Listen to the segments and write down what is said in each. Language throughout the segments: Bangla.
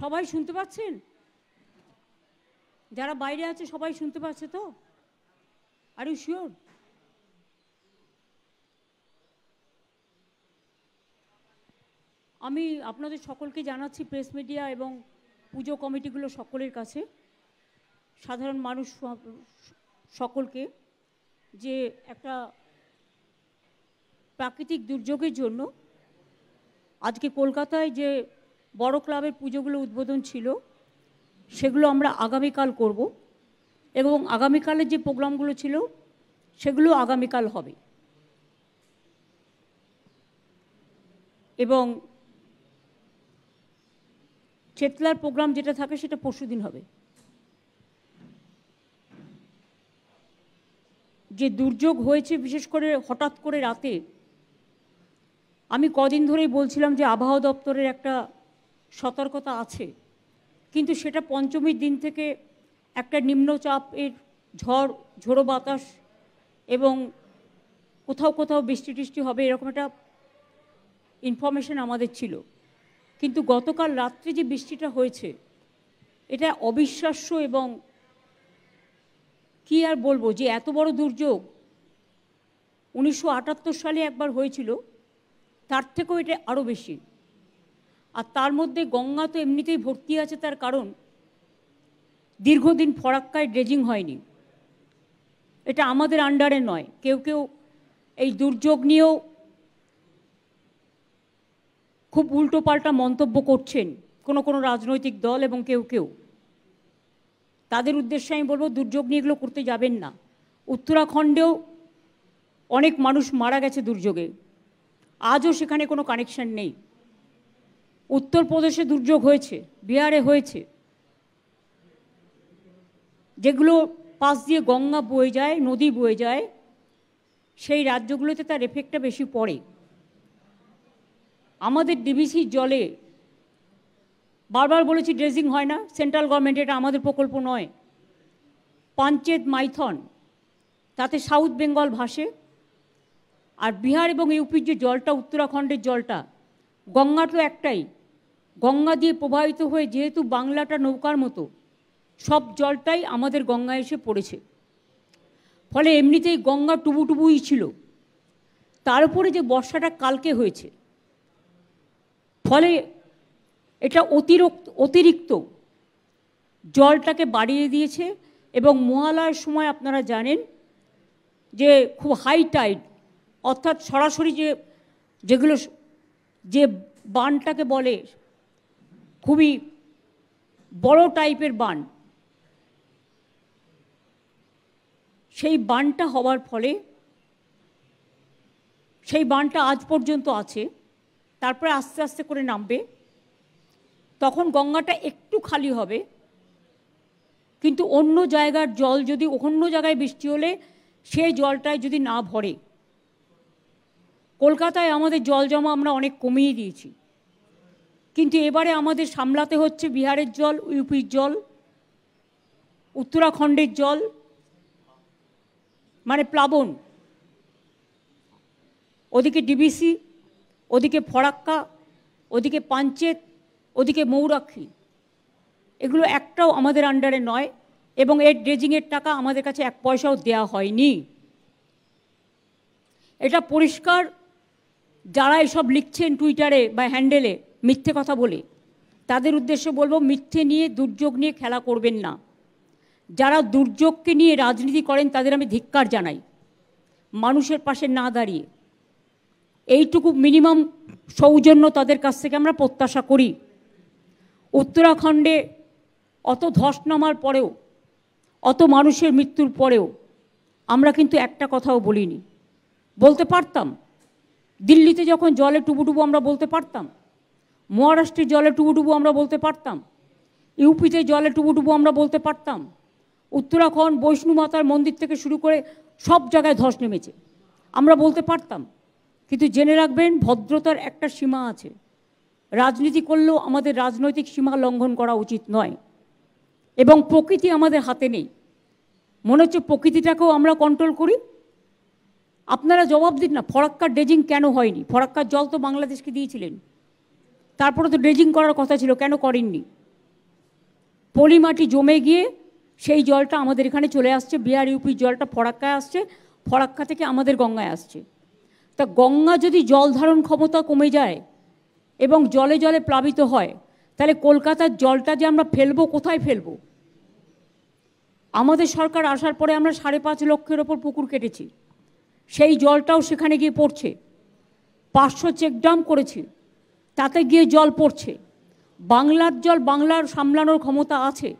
সবাই শুনতে পাচ্ছেন? যারা বাইরে আছে সবাই শুনতে পাচ্ছে তো? Are you sure? আমি আপনাদের সকলকে জানাচ্ছি, প্রেস মিডিয়া এবং পুজো কমিটিগুলো সকলের কাছে, সাধারণ মানুষ সকলকে, যে একটা প্রাকৃতিক দুর্যোগের জন্য আজকে কলকাতায় যে বড় ক্লাবের পুজোগুলো উদ্বোধন ছিল সেগুলো আমরা আগামীকাল করব, এবং আগামীকালের যে প্রোগ্রামগুলো ছিল সেগুলো আগামীকাল হবে, এবং চেতলার প্রোগ্রাম যেটা থাকে সেটা পরশুদিন হবে। যে দুর্যোগ হয়েছে বিশেষ করে হঠাৎ করে রাতে, আমি কদিন ধরেই বলছিলাম যে আবহাওয়া দপ্তরের একটা সতর্কতা আছে, কিন্তু সেটা পঞ্চমীর দিন থেকে একটা নিম্নচাপের ঝোড়ো বাতাস এবং কোথাও কোথাও বৃষ্টি টিষ্টি হবে এরকম একটা ইনফরমেশন আমাদের ছিল। কিন্তু গতকাল রাত্রে যে বৃষ্টিটা হয়েছে এটা অবিশ্বাস্য, এবং কি আর বলবো, যে এত বড় দুর্যোগ 1978 সালে একবার হয়েছিল, তার থেকেও এটা আরও বেশি। আর তার মধ্যে গঙ্গা তো এমনিতেই ভর্তি আছে, তার কারণ দীর্ঘদিন ফরাক্কায় ড্রেজিং হয়নি। এটা আমাদের আন্ডারে নয়, কেউ কেউ এই দুর্যোগ নিয়েও খুব উল্টোপাল্টা মন্তব্য করছেন, কোনো রাজনৈতিক দল এবং কেউ তাদের উদ্দেশ্যে আমি বলবো দুর্যোগ নিয়ে এগুলো করতে যাবেন না। উত্তরাখণ্ডেও অনেক মানুষ মারা গেছে দুর্যোগে, আজও সেখানে কোনো কানেকশন নেই। উত্তরপ্রদেশে দুর্যোগ হয়েছে, বিহারে হয়েছে, যেগুলো পাশ দিয়ে গঙ্গা বয়ে যায়, নদী বয়ে যায়, সেই রাজ্যগুলোতে তার এফেক্টটা বেশি পড়ে। আমাদের ডিবিসির জলে বারবার বলেছি ড্রেজিং হয় না, সেন্ট্রাল গভর্নমেন্ট, এটা আমাদের প্রকল্প নয়। পাঞ্চেত মাইথন, তাতে সাউথ বেঙ্গল ভাসে, আর বিহার এবং ইউপির যে জলটা, উত্তরাখণ্ডের জলটা, গঙ্গা তো একটাই, গঙ্গা দিয়ে প্রবাহিত হয়ে যেহেতু বাংলাটা নৌকার মতো, সব জলটাই আমাদের গঙ্গায় এসে পড়েছে। ফলে এমনিতেই গঙ্গা টুবুই ছিল, তার উপরে যে বর্ষাটা কালকে হয়েছে, ফলে এটা অতিরিক্ত জলটাকে বাড়িয়ে দিয়েছে। এবং মহালয়ার সময় আপনারা জানেন যে খুব হাই টাইড, অর্থাৎ সরাসরি যেগুলো যে বানটাকে বলে খুবই বড় টাইপের বান, সেই বানটা হওয়ার ফলে, সেই বানটা আজ পর্যন্ত আছে, তারপরে আস্তে আস্তে করে নামবে, তখন গঙ্গাটা একটু খালি হবে। কিন্তু অন্য জায়গার জল যদি, অন্য জায়গায় বৃষ্টি হলে সেই জলটায় যদি না ভরে, কলকাতায় আমাদের জল জমা আমরা অনেক কমিয়ে দিয়েছি, কিন্তু এবারে আমাদের সামলাতে হচ্ছে বিহারের জল, ইউপির জল, উত্তরাখণ্ডের জল, মানে প্লাবন, ওদিকে ডিবিসি, ওদিকে ফরাক্কা, ওদিকে পাঞ্চেত, ওদিকে মৌরাক্ষী, এগুলো একটাও আমাদের আন্ডারে নয়, এবং এর ড্রেজিংয়ের টাকা আমাদের কাছে এক পয়সাও দেওয়া হয়নি। এটা পরিষ্কার। যারা এসব লিখছেন টুইটারে বা হ্যান্ডেলে মিথ্যে কথা বলে, তাদের উদ্দেশ্যে বলবো মিথ্যে নিয়ে, দুর্যোগ নিয়ে খেলা করবেন না। যারা দুর্যোগকে নিয়ে রাজনীতি করেন তাদের আমি ধিক্কার জানাই, মানুষের পাশে না দাঁড়িয়ে। এইটুকু মিনিমাম সৌজন্য তাদের কাছ থেকে আমরা প্রত্যাশা করি। উত্তরাখণ্ডে অত ধস নামার পরেও, অত মানুষের মৃত্যুর পরেও আমরা কিন্তু একটা কথাও বলিনি। বলতে পারতাম, দিল্লিতে যখন জলে টুবুটুবু আমরা বলতে পারতাম, মহারাষ্ট্রের জলে টুবুটুবু আমরা বলতে পারতাম, ইউপিতে জলে টুবুটুবু আমরা বলতে পারতাম, উত্তরাখণ্ড বৈষ্ণো মাতার মন্দির থেকে শুরু করে সব জায়গায় ধস নেমেছে, আমরা বলতে পারতাম। কিন্তু জেনে রাখবেন, ভদ্রতার একটা সীমা আছে। রাজনীতি করলেও আমাদের রাজনৈতিক সীমা লঙ্ঘন করা উচিত নয়, এবং প্রকৃতি আমাদের হাতে নেই। মনে হচ্ছে প্রকৃতিটাকেও আমরা কন্ট্রোল করি, আপনারা জবাব দিন না, ফরাক্কার ড্রেজিং কেন হয়নি? ফরাক্কার জল তো বাংলাদেশকে দিয়েছিলেন, তারপরে তো ড্রেজিং করার কথা ছিল, কেন করেননি? পলিমাটি জমে গিয়ে সেই জলটা আমাদের এখানে চলে আসছে, বিহার ইউপির জলটা ফরাক্কায় আসছে, ফরাক্কা থেকে আমাদের গঙ্গায় আসছে। তা গঙ্গা যদি জল ধারণ ক্ষমতা কমে যায় এবং জলে জলে প্লাবিত হয়, তাহলে কলকাতার জলটা যে আমরা ফেলবো, কোথায় ফেলবো? আমাদের সরকার আসার পরে আমরা 5.5 লক্ষের ওপর পুকুর কেটেছি, সেই জলটাও সেখানে গিয়ে পড়ছে। 500 চেকডাম করেছি, তাতে গিয়ে জল পড়ছে। বাংলার জল বাংলার সামলানোর ক্ষমতা আছে,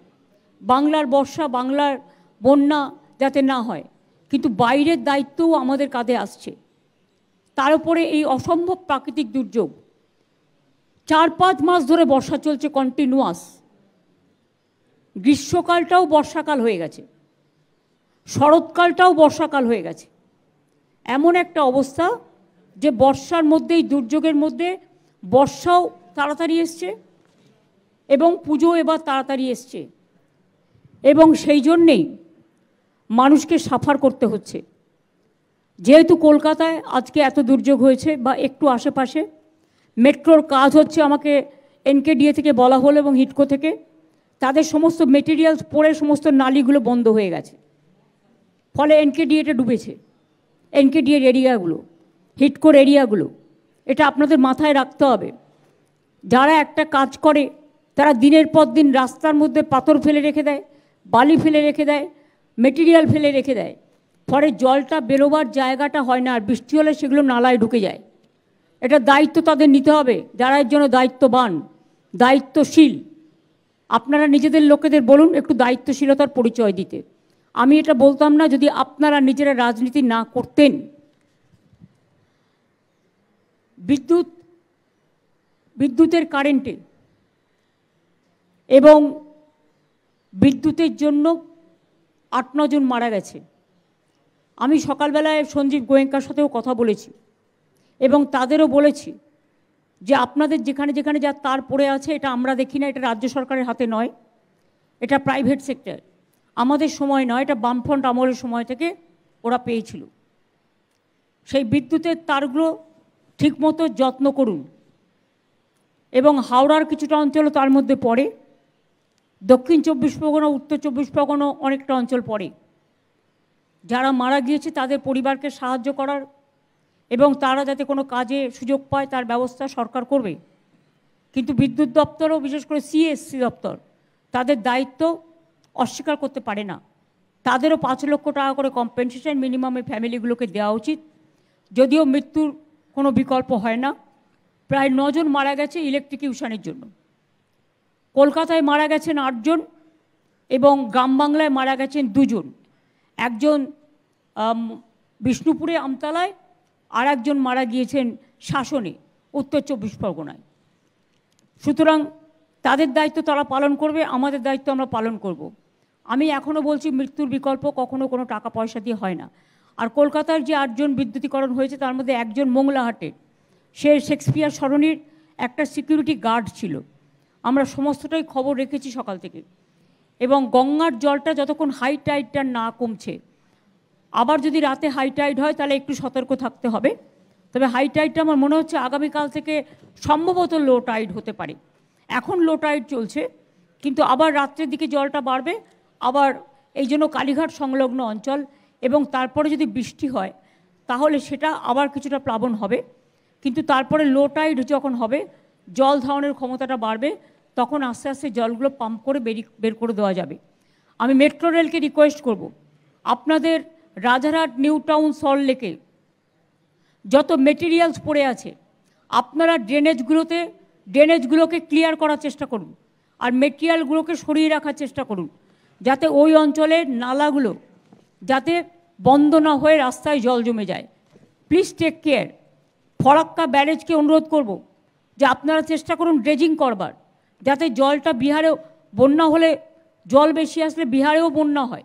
বাংলার বর্ষা, বাংলার বন্যা যাতে না হয়, কিন্তু বাইরের দায়িত্বও আমাদের কাঁধে আসছে। তার উপরে এই অসম্ভব প্রাকৃতিক দুর্যোগ, 4-5 মাস ধরে বর্ষা চলছে কন্টিনিউয়াস, গ্রীষ্মকালটাও বর্ষাকাল হয়ে গেছে, শরৎকালটাও বর্ষাকাল হয়ে গেছে। এমন একটা অবস্থা যে বর্ষার মধ্যেই, দুর্যোগের মধ্যে বর্ষাও তাড়াতাড়ি এসছে এবং পুজো এবার তাড়াতাড়ি এসছে, এবং সেই জন্যেই মানুষকে সাফার করতে হচ্ছে। যেহেতু কলকাতায় আজকে এত দুর্যোগ হয়েছে বা একটু আশেপাশে, মেট্রোর কাজ হচ্ছে, আমাকে এনকেডিএ থেকে বলা হলো এবং হিডকো থেকে, তাদের সমস্ত মেটেরিয়ালস পড়ে সমস্ত নালিগুলো বন্ধ হয়ে গেছে, ফলে এনকেডিএটা ডুবেছে। এনকেডিএর এরিয়াগুলো, হিডকোর এরিয়াগুলো, এটা আপনাদের মাথায় রাখতে হবে। যারা একটা কাজ করে তারা দিনের পর দিন রাস্তার মধ্যে পাথর ফেলে রেখে দেয়, বালি ফেলে রেখে দেয়, মেটেরিয়াল ফেলে রেখে দেয়, ফলে জলটা বেরোবার জায়গাটা হয় না, আর বৃষ্টি হলে সেগুলো নালায় ঢুকে যায়। এটা দায়িত্ব তাদের নিতে হবে, যারা এর জন্য দায়িত্ববান, দায়িত্বশীল। আপনারা নিজেদের লোকেদের বলুন একটু দায়িত্বশীলতার পরিচয় দিতে। আমি এটা বলতাম না যদি আপনারা নিজেরা রাজনীতি না করতেন। বিদ্যুতের কারেন্টে এবং বিদ্যুতের জন্য 8-9 জন মারা গেছে। আমি সকালবেলায় সঞ্জীব গোয়েঙ্কার সাথেও কথা বলেছি এবং তাদেরও বলেছি যে আপনাদের যেখানে যেখানে যা তার পড়ে আছে, এটা আমরা দেখি না, এটা রাজ্য সরকারের হাতে নয়, এটা প্রাইভেট সেক্টর, আমাদের সময় নয়, এটা বামফ্রন্ট আমলের সময় থেকে ওরা পেয়েছিল। সেই বিদ্যুতের তারগুলো ঠিকমতো যত্ন করুন। এবং হাওড়ার কিছুটা অঞ্চলও তার মধ্যে পড়ে, দক্ষিণ 24 পরগনা, উত্তর 24 পরগনা অনেকটা অঞ্চল পড়ে। যারা মারা গিয়েছে তাদের পরিবারকে সাহায্য করার এবং তারা যাতে কোনো কাজে সুযোগ পায় তার ব্যবস্থা সরকার করবে। কিন্তু বিদ্যুৎ দপ্তরও, বিশেষ করে সিএসসি দপ্তর, তাদের দায়িত্ব অস্বীকার করতে পারে না। তাদেরও 5 লক্ষ টাকা করে কম্পেনসেশন মিনিমাম এই ফ্যামিলিগুলোকে দেওয়া উচিত। যদিও মৃত্যুর কোনো বিকল্প হয় না। প্রায় 9 জন মারা গেছে ইলেকট্রিকিউশনের জন্য। কলকাতায় মারা গেছেন 8 জন এবং গ্রাম বাংলায় মারা গেছেন 2 জন। একজন বিষ্ণুপুরে আমতলায়, আর একজন মারা গিয়েছেন শাসনে, উত্তর 24 পরগনায়। সুতরাং তাদের দায়িত্ব তারা পালন করবে, আমাদের দায়িত্ব আমরা পালন করব। আমি এখনও বলছি, মৃত্যুর বিকল্প কখনো কোনো টাকা পয়সা দিয়ে হয় না। আর কলকাতার যে 8 জন বিদ্যুতীকরণ হয়েছে তার মধ্যে একজন মোংলাহাটে, সে শেক্সপিয়ার সরণির একটা সিকিউরিটি গার্ড ছিল। আমরা সমস্তটাই খবর রেখেছি সকাল থেকে। এবং গঙ্গার জলটা যতক্ষণ হাই টাইডটা না কমছে, আবার যদি রাতে হাই টাইড হয় তাহলে একটু সতর্ক থাকতে হবে। তবে হাই টাইডটা আমার মনে হচ্ছে আগামীকাল থেকে সম্ভবত লো টাইড হতে পারে। এখন লো টাইড চলছে, কিন্তু আবার রাত্রের দিকে জলটা বাড়বে। আবার এই জন্য কালীঘাট সংলগ্ন অঞ্চল এবং তারপরে যদি বৃষ্টি হয় তাহলে সেটা আবার কিছুটা প্লাবন হবে। কিন্তু তারপরে লো টাইড যখন হবে, জল ধারণের ক্ষমতাটা বাড়বে, তখন আস্তে আস্তে জলগুলো পাম্প করে বের করে দেওয়া যাবে। আমি মেট্রো রেলকে রিকোয়েস্ট করব, আপনাদের রাজারহাট, নিউ টাউন, সল্টলেকে যত মেটেরিয়ালস পড়ে আছে, আপনারা ড্রেনেজগুলোকে ক্লিয়ার করার চেষ্টা করুন আর মেটেরিয়ালগুলোকে সরিয়ে রাখার চেষ্টা করুন, যাতে ওই অঞ্চলের নালাগুলো যাতে বন্ধ না হয়ে রাস্তায় জল জমে যায়। Please take care. ফরাক্কা ব্যারেজকে অনুরোধ করব যে আপনারা চেষ্টা করুন ড্রেজিং করবার, যাতে জলটা বিহারেও, বন্যা হলে জল বেশি আসলে বিহারেও বন্যা হয়,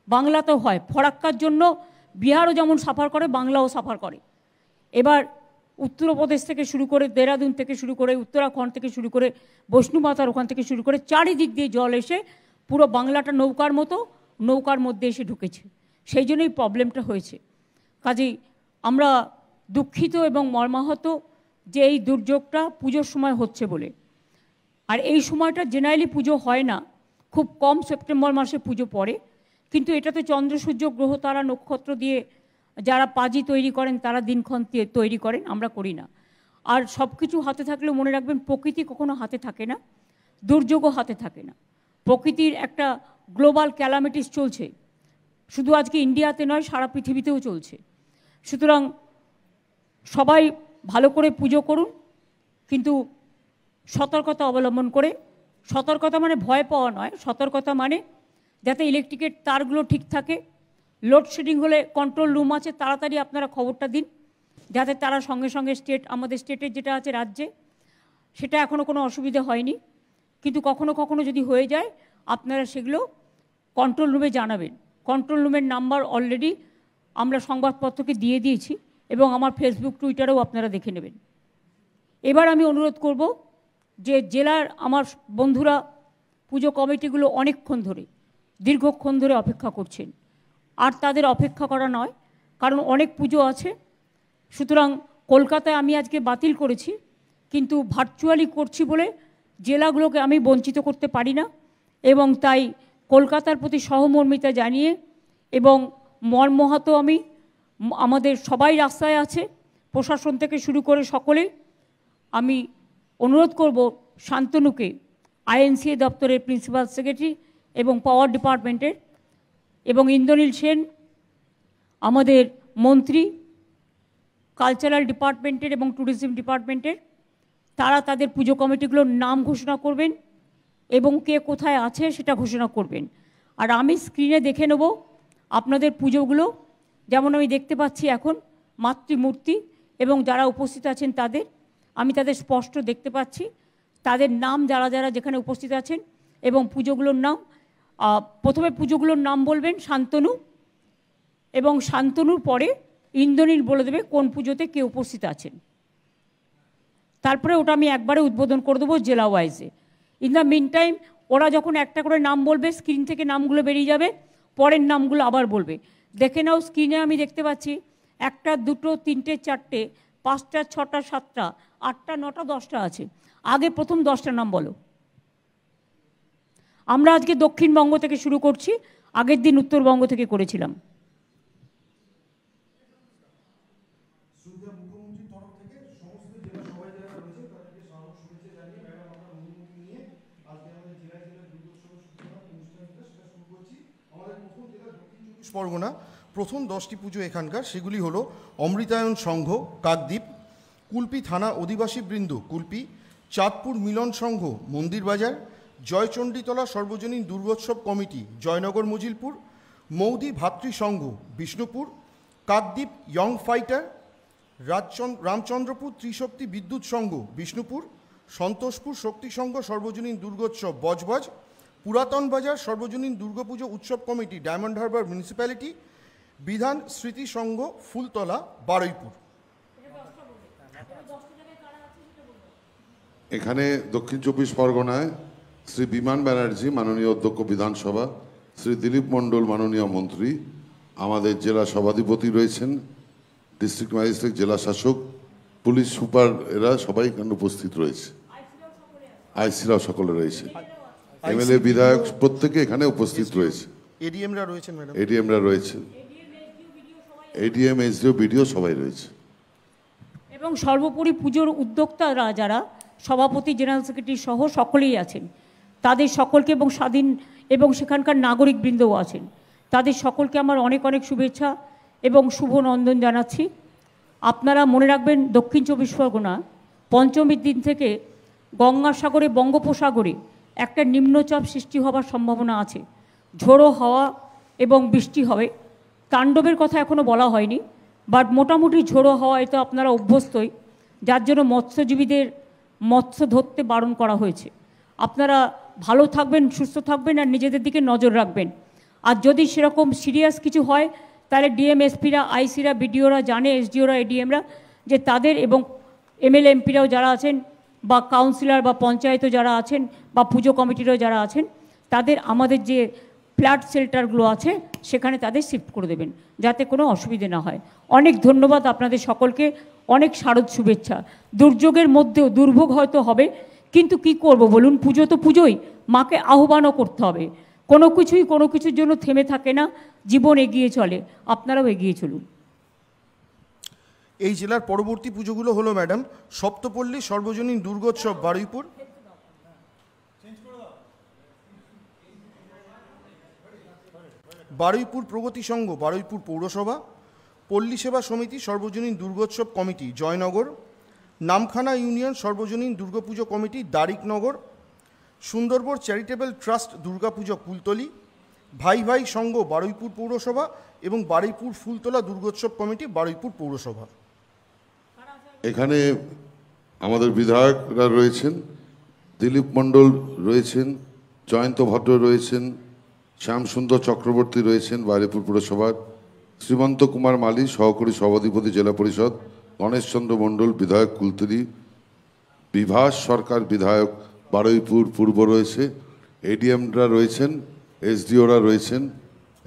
বাংলাতেও হয়। ফরাক্কার জন্য বিহারও যেমন সাফার করে, বাংলাও সাফার করে। এবার উত্তরপ্রদেশ থেকে শুরু করে, দেরাদুন থেকে শুরু করে, উত্তরাখণ্ড থেকে শুরু করে, বৈষ্ণুমাতার ওখান থেকে শুরু করে চারিদিক দিয়ে জল এসে পুরো বাংলাটা নৌকার মধ্যে এসে ঢুকেছে। সেই জন্যই প্রবলেমটা হয়েছে। কাজেই আমরা দুঃখিত এবং মর্মাহত যে এই দুর্যোগটা পুজোর সময় হচ্ছে বলে। আর এই সময়টা জেনারেলি পুজো হয় না, খুব কম সেপ্টেম্বর মাসে পুজো পড়ে, কিন্তু এটাতে চন্দ্র সূর্য গ্রহ তারা নক্ষত্র দিয়ে যারা পাজি তৈরি করেন তারা দিনক্ষণ তৈরি করেন, আমরা করি না। আর সব কিছু হাতে থাকলেও মনে রাখবেন প্রকৃতি কখনো হাতে থাকে না, দুর্যোগও হাতে থাকে না। প্রকৃতির একটা গ্লোবাল ক্যালামিটিস চলছে, শুধু আজকে ইন্ডিয়াতে নয় সারা পৃথিবীতেও চলছে। সুতরাং সবাই ভালো করে পুজো করুন, কিন্তু সতর্কতা অবলম্বন করে। সতর্কতা মানে ভয় পাওয়া নয়, সতর্কতা মানে যাতে ইলেকট্রিকের তারগুলো ঠিক থাকে। লোডশেডিং হলে কন্ট্রোল রুম আছে, তাড়াতাড়ি আপনারা খবরটা দিন, যাতে তারা সঙ্গে সঙ্গে আমাদের স্টেটের যেটা আছে রাজ্যে, সেটা এখনও কোনো অসুবিধা হয়নি, কিন্তু কখনো কখনো যদি হয়ে যায় আপনারা সেগুলো কন্ট্রোল রুমে জানাবেন। কন্ট্রোল রুমের নাম্বার অলরেডি আমরা সংবাদপত্রকে দিয়ে দিয়েছি এবং আমার ফেসবুক টুইটারেও আপনারা দেখে নেবেন। এবার আমি অনুরোধ করব যে জেলার আমার বন্ধুরা পুজো কমিটিগুলো অনেকক্ষণ ধরে দীর্ঘক্ষণ ধরে অপেক্ষা করছেন, আর তাদের অপেক্ষা করা নয়, কারণ অনেক পুজো আছে। সুতরাং কলকাতায় আমি আজকে বাতিল করেছি, কিন্তু ভার্চুয়ালি করছি বলে জেলাগুলোকে আমি বঞ্চিত করতে পারি না, এবং তাই কলকাতার প্রতি সহমর্মিতা জানিয়ে এবং মর্মাহত আমি, আমাদের সবাই রাস্তায় আছে, প্রশাসন থেকে শুরু করে সকলে, আমি অনুরোধ করব শান্তনুকে, আইএনসিএ দপ্তরের প্রিন্সিপাল সেক্রেটারি এবং পাওয়ার ডিপার্টমেন্টের, এবং ইন্দ্রনীল সেন আমাদের মন্ত্রী কালচারাল ডিপার্টমেন্টের এবং ট্যুরিজম ডিপার্টমেন্টের, তারা তাদের পুজো কমিটিগুলোর নাম ঘোষণা করবেন এবং কে কোথায় আছে সেটা ঘোষণা করবেন। আর আমি স্ক্রিনে দেখে নেব আপনাদের পুজোগুলো, যেমন আমি দেখতে পাচ্ছি এখন মাতৃমূর্তি এবং যারা উপস্থিত আছেন তাদের, আমি তাদের স্পষ্ট দেখতে পাচ্ছি, তাদের নাম যারা যারা যেখানে উপস্থিত আছেন এবং পুজোগুলোর নাম। প্রথমে পুজোগুলোর নাম বলবেন শান্তনু, এবং শান্তনুর পরে ইন্দ্রনীল বলে দেবে কোন পুজোতে কে উপস্থিত আছেন। তারপরে ওটা আমি একবারে উদ্বোধন করে দেবো জেলা ওয়াইজে। ইন দ্য মিন টাইম ওরা যখন একটা করে নাম বলবে স্ক্রিন থেকে নামগুলো বেরিয়ে যাবে, পরের নামগুলো আবার বলবে। দেখে নাও স্ক্রিনে আমি দেখতে পাচ্ছি 1, 2, 3, 4, 5, 6, 7, 8, 9, 10টা আছে। আগে প্রথম 10টা নাম বলো। আমরা আজকে দক্ষিণবঙ্গ থেকে শুরু করছি, আগের দিন উত্তরবঙ্গ থেকে করেছিলাম। পরগনা প্রথম 10টি পুজো এখানকার, সেগুলি হলো অমৃতায়ন সংঘ কাকদ্বীপ, কুলপি থানা অধিবাসী বৃন্দ কুলপি, চাঁদপুর মিলন সংঘ মন্দির বাজার, জয়চণ্ডীতলা সর্বজনীন দুর্গোৎসব কমিটি জয়নগর মজিলপুর, মৌদি ভাতৃ সংঘ বিষ্ণুপুর, কাকদ্বীপ ইয়ং ফাইটার, রামচন্দ্রপুর ত্রিশক্তি বিদ্যুৎ সংঘ বিষ্ণুপুর, সন্তোষপুর শক্তি সংঘ সর্বজনীন দুর্গোৎসব বজবজ, পুরাতন বাজার সর্বজনীন দুর্গাপুজো উৎসব কমিটি ডায়মন্ড হারবার মিউনিসিপ্যালিটি, বিধান স্মৃতি সংঘ ফুলতলা বারুইপুর। এখানে দক্ষিণ 24 পরগনায় শ্রী বিমান ব্যানার্জি মাননীয় অধ্যক্ষ বিধানসভা, শ্রী দিলীপ মণ্ডল মাননীয় মন্ত্রী, আমাদের জেলা সভাধিপতি রয়েছেন, ডিস্ট্রিক্ট ম্যাজিস্ট্রেট, জেলা শাসক, পুলিশ সুপার, এরা সবাই এখানে উপস্থিত রয়েছে, আইসিরাও সকলে রয়েছে, এমএলএ বিধায়ক প্রত্যেকে এখানে উপস্থিত রয়েছে, এডিএমরা রয়েছেন, ম্যাডাম এডিএমরা রয়েছেন, এডিএম এসডিও বিডিও সবাই রয়েছে। এবং সর্বোপরি পুজোর উদ্যোক্তারা যারা সভাপতি জেনারেল সেক্রেটারি সহ সকলেই আছেন, তাদের সকলকে, এবং স্বাধীন এবং সেখানকার নাগরিকবৃন্দও আছেন, তাদের সকলকে আমার অনেক অনেক শুভেচ্ছা এবং শুভ নন্দন জানাচ্ছি। আপনারা মনে রাখবেন দক্ষিণ 24 পরগনা পঞ্চমীর দিন থেকে গঙ্গাসাগরে বঙ্গোপসাগরে একটা নিম্নচাপ সৃষ্টি হওয়ার সম্ভাবনা আছে, ঝোড়ো হাওয়া এবং বৃষ্টি হবে। তাণ্ডবের কথা এখনও বলা হয়নি, বাট মোটামুটি ঝোড়ো হাওয়া এতে আপনারা অভ্যস্তই, যার জন্য মৎস্যজীবীদের মৎস্য ধরতে বারণ করা হয়েছে। আপনারা ভালো থাকবেন, সুস্থ থাকবেন আর নিজেদের দিকে নজর রাখবেন। আর যদি সেরকম সিরিয়াস কিছু হয় তাহলে ডিএম এসপিরা, আইসিরা, বিডিওরা জানে, এসডিওরা, এডিএমরা, যে তাদের, এবং এমএলএ এমপিরাও যারা আছেন, বা কাউন্সিলর বা পঞ্চায়েতও যারা আছেন, বা পুজো কমিটিরও যারা আছেন, তাদের আমাদের যে ফ্ল্যাট শেল্টারগুলো আছে সেখানে তাদের শিফট করে দেবেন, যাতে কোনো অসুবিধে না হয়। অনেক ধন্যবাদ আপনাদের সকলকে, অনেক শারদ শুভেচ্ছা। দুর্যোগের মধ্যেও, দুর্ভোগ হয়তো হবে, কিন্তু কি করব বলুন, পুজো তো পুজোই, মাকে আহ্বানও করতে হবে। কোনো কিছুর জন্য থেমে থাকে না, জীবন এগিয়ে চলে, আপনারাও এগিয়ে চলুন। এই জেলার পরবর্তী পুজোগুলো হলো ম্যাডাম সপ্তপল্লী সর্বজনীন দুর্গোৎসব বারুইপুর, বারুইপুর প্রগতি সংঘ বারুইপুর পৌরসভা, পল্লী সেবা সমিতি সর্বজনীন দুর্গোৎসব কমিটি জয়নগর, নামখানা ইউনিয়ন সর্বজনীন Durga Puja committee Darikanagar, Sundarban charitable trust Durga Puja Kultali, ভাই ভাই সংঘ বারুইপুর পৌরসভা এবং বারুইপুর ফুলতলা দুর্গোৎসব কমিটি বারুইপুর পৌরসভা। এখানে আমাদের বিধায়করা রয়েছেন, দিলীপ মণ্ডল রয়েছেন, জয়ন্ত ভদ্র রয়েছেন, শ্যামসুন্দর চক্রবর্তী রয়েছেন বারুইপুর পৌরসভার, শ্রীমন্ত কুমার মালী সহকারী সভাধিপতি জেলা পরিষদ, গণেশচন্দ্র মণ্ডল বিধায়ক কুলতলি, বিভাস সরকার বিধায়ক বারুইপুর পূর্ব রয়েছে, এডিএমরা রয়েছেন, এসডিওরা রয়েছেন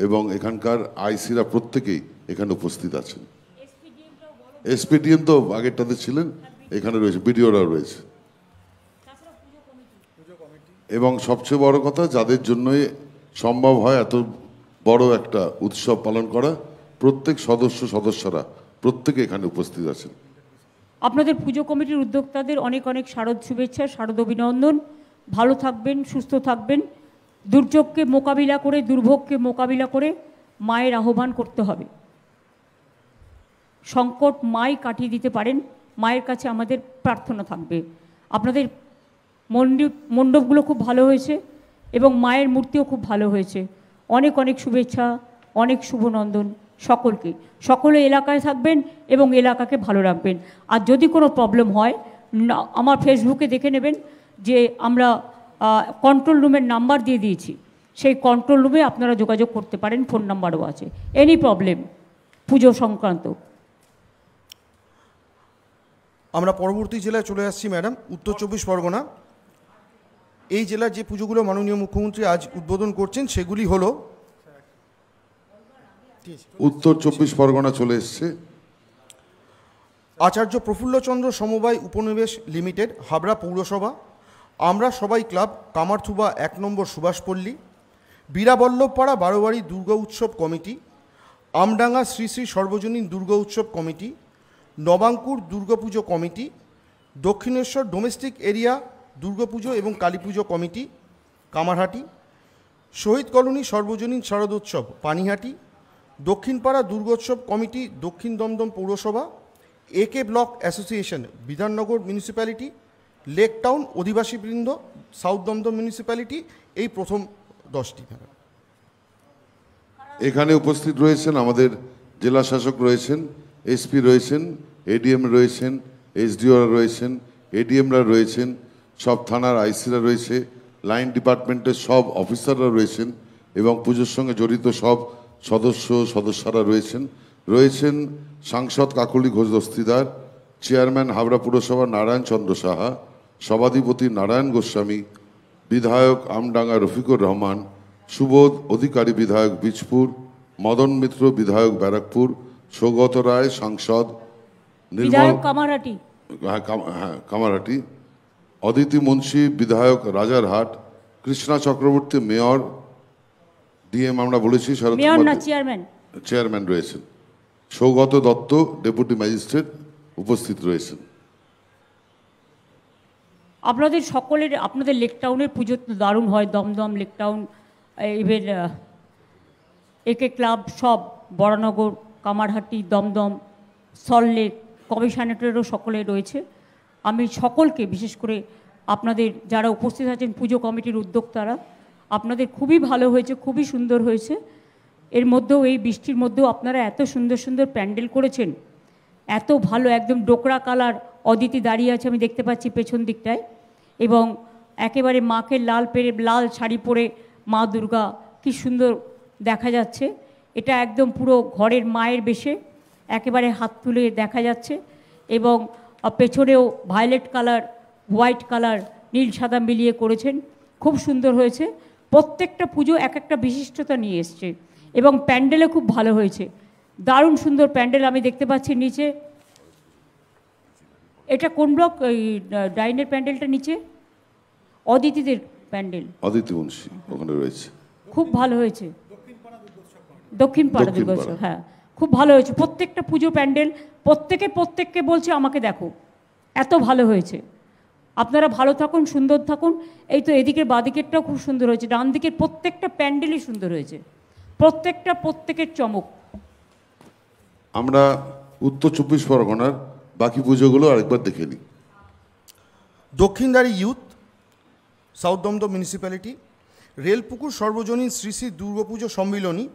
এবং এখানকার আইসিরা প্রত্যেকেই এখানে উপস্থিত আছেন। এসপিডিএম তো আগেরটাতে ছিলেন, এখানে রয়েছে, বিডিওরাও রয়েছে। এবং সবচেয়ে বড় কথা, যাদের জন্যই সম্ভব হয় এত বড় একটা উৎসব পালন করা, প্রত্যেক সদস্যরা প্রত্যেকে এখানে উপস্থিত আছেন। আপনাদের পুজো কমিটির উদ্যোক্তাদের অনেক অনেক শারদ শুভেচ্ছা, শারদ অভিনন্দন। ভালো থাকবেন, সুস্থ থাকবেন। দুর্যোগকে মোকাবিলা করে, দুর্ভোগকে মোকাবিলা করে মায়ের আহ্বান করতে হবে। সংকট মাই কাটিয়ে দিতে পারেন, মায়ের কাছে আমাদের প্রার্থনা থাকবে। আপনাদের মণ্ডপগুলো খুব ভালো হয়েছে এবং মায়ের মূর্তিও খুব ভালো হয়েছে। অনেক অনেক শুভেচ্ছা, অনেক শুভনন্দন সকলকে। সকলে এলাকায় থাকবেন এবং এলাকাকে ভালো রাখবেন। আর যদি কোনো প্রবলেম হয়, আমার ফেসবুকে দেখে নেবেন যে আমরা কন্ট্রোল রুমের নাম্বার দিয়ে দিয়েছি, সেই কন্ট্রোল রুমে আপনারা যোগাযোগ করতে পারেন, ফোন নাম্বারও আছে। এনি প্রবলেম পুজো সংক্রান্ত। আমরা পরবর্তী জেলায় চলে আসছি ম্যাডাম, উত্তর চব্বিশ পরগনা। এই জেলার যে পুজোগুলো মাননীয় মুখ্যমন্ত্রী আজ উদ্বোধন করছেন সেগুলি হলো, উত্তর চব্বিশ পরগনা চলে এসছে। আচার্য প্রফুল্লচন্দ্র সমবায় উপনিবেশ লিমিটেড হাবড়া পৌরসভা, আমরা সবাই ক্লাব কামারথুবা 1 নম্বর সুভাষপল্লী, বীরাবল্লভপাড়া বারোয়ারি দুর্গা উৎসব কমিটি, আমডাঙ্গা শ্রী শ্রী সর্বজনীন দুর্গা উৎসব committee, Nabankur Durga Puja committee, Dakshineswar domestic area Durga Puja এবং কালীপুজো কমিটি কামারহাটি, শহীদ কলোনি সর্বজনীন শারদোৎসব পানিহাটি, দক্ষিণপাড়া দুর্গোৎসব কমিটি দক্ষিণ দমদম পৌরসভা, AK block association Bidhannagar municipality, Lake Town অধিবাসীবৃন্দ সাউথ দমদম মিউনিসিপ্যালিটি। এই প্রথম 10টি। এখানে উপস্থিত রয়েছেন আমাদের জেলা শাসক রয়েছেন, এসপি রয়েছেন, এডিএম রয়েছেন, এসডিওরা রয়েছেন, এডিএমরা রয়েছেন, সব থানার আইসিরা রয়েছে, লাইন ডিপার্টমেন্টের সব অফিসাররা রয়েছেন এবং পুজোর সঙ্গে জড়িত সব সদস্যরা রয়েছেন সাংসদ কাকলি ঘোষ দস্তিদার, চেয়ারম্যান হাবড়া পুরসভা নারায়ণ চন্দ্র সাহা, সভাধিপতি নারায়ণ গোস্বামী, বিধায়ক আমডাঙ্গা রফিকুর রহমান, সুবোধ অধিকারী বিধায়ক বীজপুর, মদন মিত্র বিধায়ক ব্যারাকপুর, সৌগত রায় সাংসদ, নির্মল কামারহাটি, অদিতি মুন্সি বিধায়ক রাজারহাট, কৃষ্ণা চক্রবর্তী মেয়র, ডিএম আমরা বলেছি, চেয়ারম্যান রয়েছেন, সৌগত দত্ত ডেপুটি ম্যাজিস্ট্রেট উপস্থিত রয়েছেন। আপনাদের সকলের, আপনাদের লেক টাউনের পুজো তো দারুণ হয়, দমদম লেক টাউন, ইভেন একে ক্লাব সব, বরানগর, কামারহাটি, দমদম, সল্টলেক, কমিশনারেটরও সকলে রয়েছে। আমি সকলকে, বিশেষ করে আপনাদের যারা উপস্থিত আছেন পুজো কমিটির উদ্যোক্তারা, আপনাদের খুবই ভালো হয়েছে, খুবই সুন্দর হয়েছে। এর মধ্যেও, এই বৃষ্টির মধ্যেও আপনারা এত সুন্দর সুন্দর প্যান্ডেল করেছেন, এত ভালো, একদম ডোকরা কালার। অদিতি দাঁড়িয়ে আছে, আমি দেখতে পাচ্ছি পেছন দিকটায়, এবং একেবারে মাকে লাল শাড়ি পরে মা দুর্গা কি সুন্দর দেখা যাচ্ছে। এটা একদম পুরো ঘরের মায়ের বেশে একেবারে হাত তুলে দেখা যাচ্ছে, এবং পেছনেও ভায়োলেট কালার, হোয়াইট কালার, নীল সাদা মিলিয়ে করেছেন, খুব সুন্দর হয়েছে। প্রত্যেকটা পুজো এক একটা বিশিষ্টতা নিয়ে এসছে, এবং প্যান্ডেলে খুব ভালো হয়েছে, দারুণ সুন্দর প্যান্ডেল আমি দেখতে পাচ্ছি নিচে। এটা কোন ব্লক, এই ডাইনের প্যান্ডেলটা নিচে? অদিতিদের প্যান্ডেল, অদিতি মুন্সি ওখানে রয়েছে, খুব ভালো হয়েছে। দক্ষিণ পাড়া দুর্গোৎসব, হ্যাঁ খুব ভালো হয়েছে। প্রত্যেকটা পুজো প্যান্ডেল প্রত্যেককে বলছে আমাকে দেখো, এত ভালো হয়েছে। আপনারা ভালো থাকুন, সুন্দর থাকুন। এই তো এদিকের বাদিকেরটাও খুব সুন্দর হয়েছে, ডান দিকের প্রত্যেকটা প্যান্ডেলই সুন্দর হয়েছে, প্রত্যেকের চমক। আমরা উত্তর 24 পরগনার বাকি পুজোগুলো আরেকবার দেখে নিই। Dakshindari youth, South Dum Dum municipality, Railpukur সর্বজনীন শ্রী শ্রী দুর্গাপুজো সম্মিলনী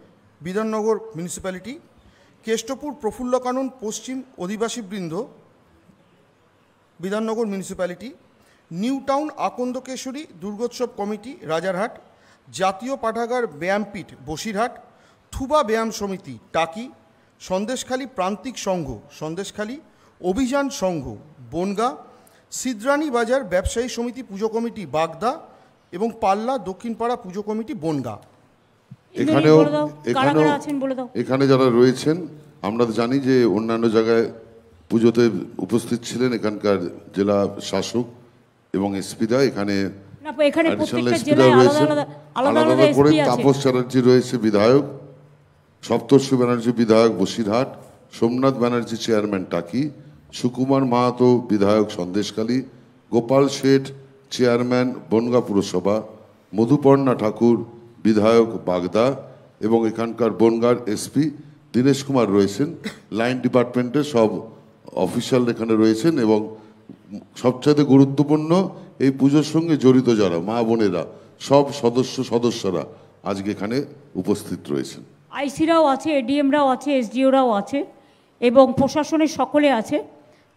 বিধাননগর মিউনিসিপ্যালিটি, কেষ্টপুর প্রফুল্ল কানন পশ্চিম অধিবাসীবৃন্দ Bidhannagar municipality, New Town Akandakeshari Durgotsav committee Rajarhat, জাতীয় পাঠাগার ব্যায়ামপীঠ বসিরহাট, থুবা ব্যায়াম সমিতি টাকি, সন্দেশখালী প্রান্তিক সংঘ সন্দেশখালী, অভিযান সংঘ বনগা, সিদ্রানী বাজার ব্যবসায়ী সমিতি পুজো কমিটি বাগদা এবং পাল্লা দক্ষিণপাড়া পুজো কমিটি বনগা। এখানে যারা রয়েছেন আমরা জানি যে অন্যান্য জায়গায় পুজোতে উপস্থিত ছিলেন এখানকার জেলা শাসক এবং এসপিরা, এখানে আলাদা করে তাপস চ্যাটার্জি রয়েছে বিধায়ক, সপ্তর্ষি ব্যানার্জি বিধায়ক বসিরহাট, সোমনাথ ব্যানার্জি চেয়ারম্যান টাকি, সুকুমার মাহাতো বিধায়ক সন্দেশখালী, গোপাল শেঠ চেয়ারম্যান বনগাঁ পুরসভা, মধুপর্ণা ঠাকুর বিধায়ক বাগদা এবং এখানকার বনগাঁর এসপি দীনেশ কুমার রয়েছেন। লাইন ডিপার্টমেন্টের সব অফিসিয়াল এখানে রয়েছেন এবং সবচেয়ে গুরুত্বপূর্ণ এই পুজোর সঙ্গে জড়িত যারা মা বোনেরা সব সদস্যরা আজকে এখানে উপস্থিত রয়েছেন। আইসিরাও আছে, এডিএমরাও আছে, এসডিওরাও আছে এবং প্রশাসনের সকলে আছে।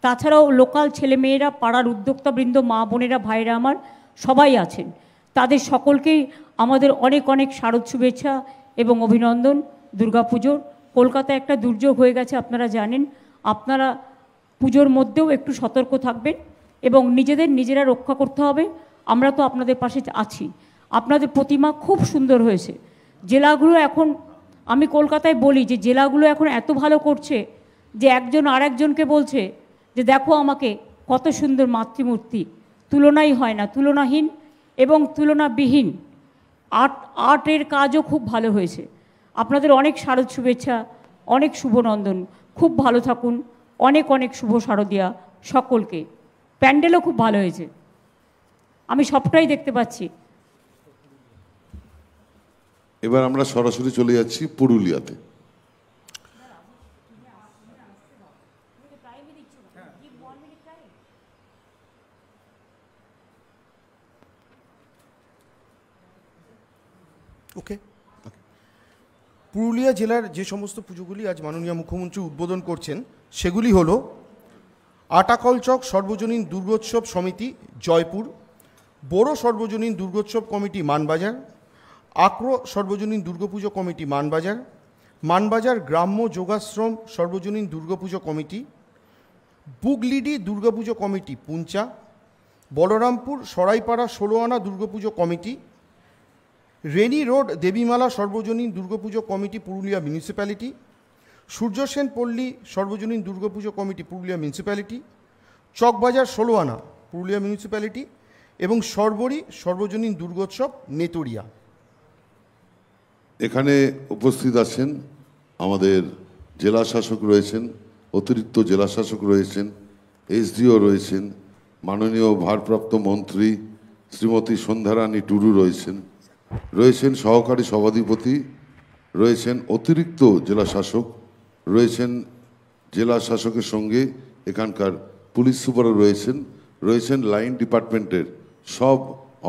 তাছাড়াও লোকাল ছেলেমেয়েরা, পাড়ার উদ্যোক্তাবৃন্দ, মা বোনেরা, ভাইরা আমার সবাই আছেন। তাদের সকলকেই আমাদের অনেক শারদ শুভেচ্ছা এবং অভিনন্দন দুর্গাপুজোর। কলকাতায় একটা দুর্যোগ হয়ে গেছে আপনারা জানেন, আপনারা পুজোর মধ্যেও একটু সতর্ক থাকবেন এবং নিজেরা রক্ষা করতে হবে। আমরা তো আপনাদের পাশে আছি। আপনাদের প্রতিমা খুব সুন্দর হয়েছে। জেলাগুলো এখন, আমি কলকাতায় বলি যে জেলাগুলো এখন এত ভালো করছে যে একজন আরেকজনকে বলছে যে দেখো আমাকে কত সুন্দর মাতৃমূর্তি, তুলনাই হয় না, তুলনাহীন এবং তুলনাবিহীন। আর্টের কাজও খুব ভালো হয়েছে। আপনাদের অনেক শারদ শুভেচ্ছা, অনেক শুভনন্দন। খুব ভালো থাকুন, অনেক শুভ শারদিয়া সকলকে। প্যান্ডেলও খুব ভালো হয়েছে, আমি সবটাই দেখতে পাচ্ছি। এবার আমরা সরাসরি চলে যাচ্ছি পুরুলিয়াতে। ওকে, পুরুলিয়া জেলার যে সমস্ত পুজোগুলি আজ মাননীয় মুখ্যমন্ত্রী উদ্বোধন করছেন সেগুলি হলো আটাকলচক সর্বজনীন দুর্গোৎসব সমিতি জয়পুর, বড়ো সর্বজনীন দুর্গোৎসব কমিটি মানবাজার, আক্রো সর্বজনীন দুর্গাপুজো কমিটি মানবাজার গ্রাম্য যোগাশ্রম সর্বজনীন দুর্গাপুজো কমিটি, বুগলিডি দুর্গাপুজো কমিটি পুঞ্চা, বলরামপুর সরাইপাড়া 16 আনা দুর্গাপুজো কমিটি, রেনি রোড দেবীমালা সর্বজনীন দুর্গাপুজো কমিটি পুরুলিয়া মিউনিসিপ্যালিটি, সূর্যসেন পল্লী সর্বজনীন দুর্গাপুজো কমিটি পুরুলিয়া মিউনিসিপ্যালিটি, চকবাজার 16 আনা পুরুলিয়া মিউনিসিপ্যালিটি এবং সর্বরী সর্বজনীন দুর্গোৎসব নেতরিয়া। এখানে উপস্থিত আছেন আমাদের জেলা শাসক রয়েছেন, অতিরিক্ত জেলা শাসক রয়েছেন, এসডিও রয়েছেন, মাননীয় ভারপ্রাপ্ত মন্ত্রী শ্রীমতী সন্ধ্যারানী টুডু রয়েছেন সহকারী সভাধিপতি রয়েছেন, অতিরিক্ত জেলা শাসক রয়েছেন, জেলা শাসকের সঙ্গে এখানকার পুলিশ সুপারও রয়েছেন লাইন ডিপার্টমেন্টের সব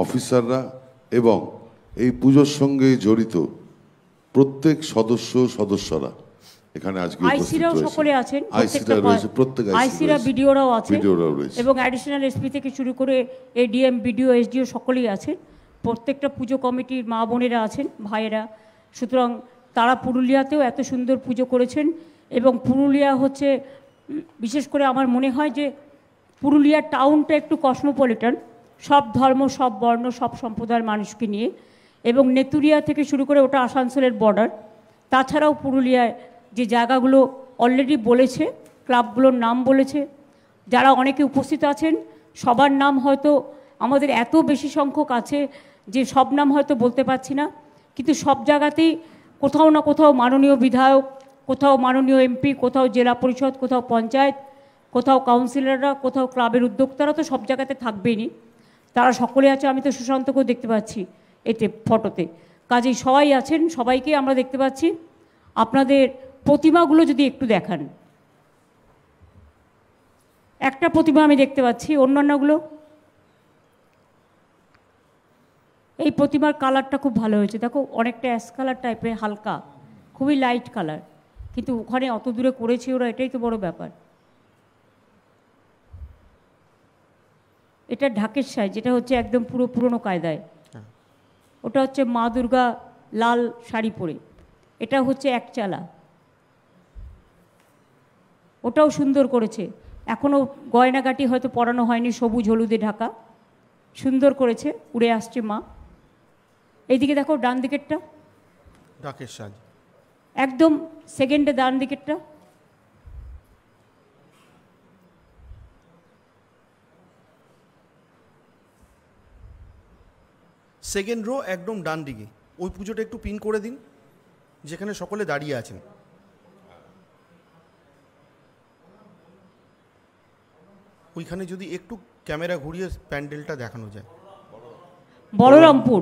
অফিসাররা এবং এই পুজোর সঙ্গে জড়িত প্রত্যেক সদস্যরা এখানে আজকে আইসিরা রয়েছে, প্রত্যেক আইসিরা বিডিওরাও আছে এবং অ্যাডিশনাল এসপি থেকে শুরু করে এডিএম, বিডিও, এসডিও সকলেই আছেন। প্রত্যেকটা পুজো কমিটির মা বোনেরা আছেন, ভাইয়েরা। সুতরাং তারা পুরুলিয়াতেও এত সুন্দর পুজো করেছেন এবং পুরুলিয়া হচ্ছে, বিশেষ করে আমার মনে হয় যে পুরুলিয়া টাউনটা একটু কসমোপলিটন, সব ধর্ম, সব বর্ণ, সব সম্প্রদায়ের মানুষকে নিয়ে। এবং নেতুরিয়া থেকে শুরু করে ওটা আসানসোলের বর্ডার, তাছাড়াও পুরুলিয়ায় যে জায়গাগুলো অলরেডি বলেছে, ক্লাবগুলোর নাম বলেছে, যারা অনেকে উপস্থিত আছেন সবার নাম হয়তো আমাদের এত বেশি সংখ্যক আছে যে সব নাম হয়তো বলতে পারছি না, কিন্তু সব জায়গাতেই কোথাও না কোথাও মাননীয় বিধায়ক, কোথাও মাননীয় এমপি, কোথাও জেলা পরিষদ, কোথাও পঞ্চায়েত, কোথাও কাউন্সিলররা, কোথাও ক্লাবের উদ্যোক্তারা তো সব জায়গাতে থাকবেনই। তারা সকলে আছে, আমি তো সুশান্তকেও দেখতে পাচ্ছি এতে ফটোতে, কাজেই সবাই আছেন, সবাইকে আমরা দেখতে পাচ্ছি। আপনাদের প্রতিমাগুলো যদি একটু দেখান, একটা প্রতিমা আমি দেখতে পাচ্ছি, অন্যান্যগুলো এই প্রতিমার কালারটা খুব ভালো হয়েছে, দেখো অনেকটা অ্যাশ কালার টাইপের, হালকা, খুবই লাইট কালার, কিন্তু ওখানে অত দূরে করেছে ওরা, এটাই তো বড় ব্যাপার। এটা ঢাকের সাইজ, যেটা হচ্ছে একদম পুরো পুরনো কায়দায়, ওটা হচ্ছে মা দুর্গা লাল শাড়ি পরে, এটা হচ্ছে একচালা, ওটাও সুন্দর করেছে, এখনও গয়নাগাটি হয়তো পরানো হয়নি, সবুজ হলুদে ঢাকা, সুন্দর করেছে, উড়ে আসছে মা। এইদিকে দেখো ডান দিকেরটা, ঢাকের সাজ একদম সেকেন্ডে ডান দিকেরটা, সেকেন্ড রো একদম ডান দিকে, ওই পুজোটা একটু পিন করে দিন যেখানে সকলে দাঁড়িয়ে আছেন। ওইখানে যদি একটু ক্যামেরা ঘুরিয়ে প্যান্ডেলটা দেখানো যায়। বলরামপুর,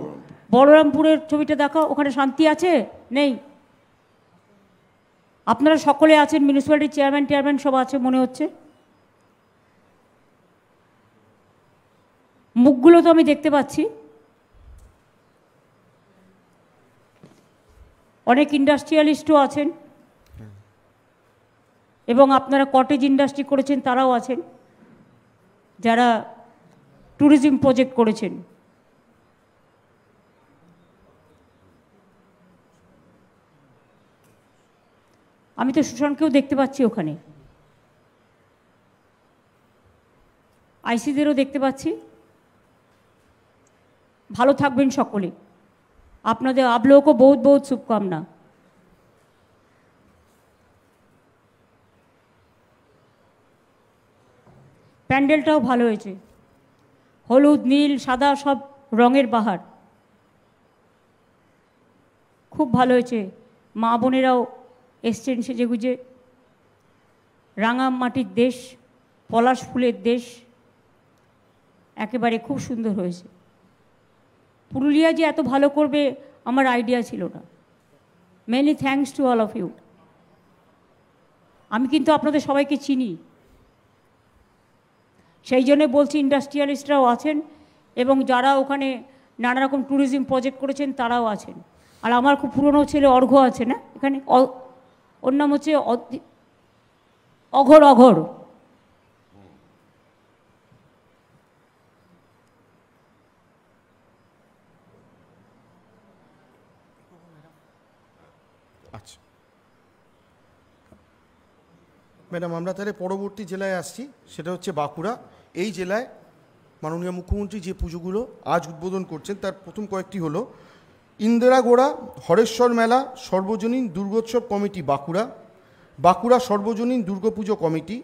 বলরামপুরের ছবিটা দেখো, ওখানে শান্তি আছে নেই? আপনারা সকলে আছেন, মিউনিসিপ্যালিটির চেয়ারম্যান সব আছে মনে হচ্ছে। মুখগুলো তো আমি দেখতে পাচ্ছি, অনেক ইন্ডাস্ট্রিয়ালিস্টও আছেন, এবং আপনারা কটেজ ইন্ডাস্ট্রি করেছেন তারাও আছেন, যারা ট্যুরিজম প্রজেক্ট করেছেন। আমি তো সুশান্তকেও দেখতে পাচ্ছি ওখানে, আইসিদেরও দেখতে পাচ্ছি। ভালো থাকবেন সকলে, আপনাদের आप लोगों को बहुत बहुत शुभकामना। প্যান্ডেলটাও ভালো হয়েছে, হলুদ নীল সাদা সব রঙের বাহার, খুব ভালো হয়েছে। মা বোনেরাও এসছেন সেজেগুজে, রাঙা মাটির দেশ, পলাশ ফুলের দেশ, একেবারে খুব সুন্দর হয়েছে। পুরুলিয়া যে এত ভালো করবে আমার আইডিয়া ছিল না। Many thanks to all of you. আমি কিন্তু আপনাদের সবাইকে চিনি, সেই জন্যে বলছি ইন্ডাস্ট্রিয়ালিস্টরাও আছেন, এবং যারা ওখানে নানা রকম ট্যুরিজম প্রজেক্ট করেছেন তারাও আছেন। আর আমার খুব পুরনো ছেলে অর্ঘ্য আছে না এখানে, ওর নাম হচ্ছে অঘর, অঘর। আচ্ছা ম্যাডাম, আমরা তাহলে পরবর্তী জেলায় আসছি, সেটা হচ্ছে বাঁকুড়া। এই জেলায় মাননীয় মুখ্যমন্ত্রী যে পুজোগুলো আজ উদ্বোধন করছেন তার প্রথম কয়েকটি হলো ইন্দিরাগোড়া হরেশ্বর মেলা সর্বজনীন দুর্গোৎসব কমিটি বাঁকুড়া, বাঁকুড়া সর্বজনীন দুর্গাপুজো কমিটি,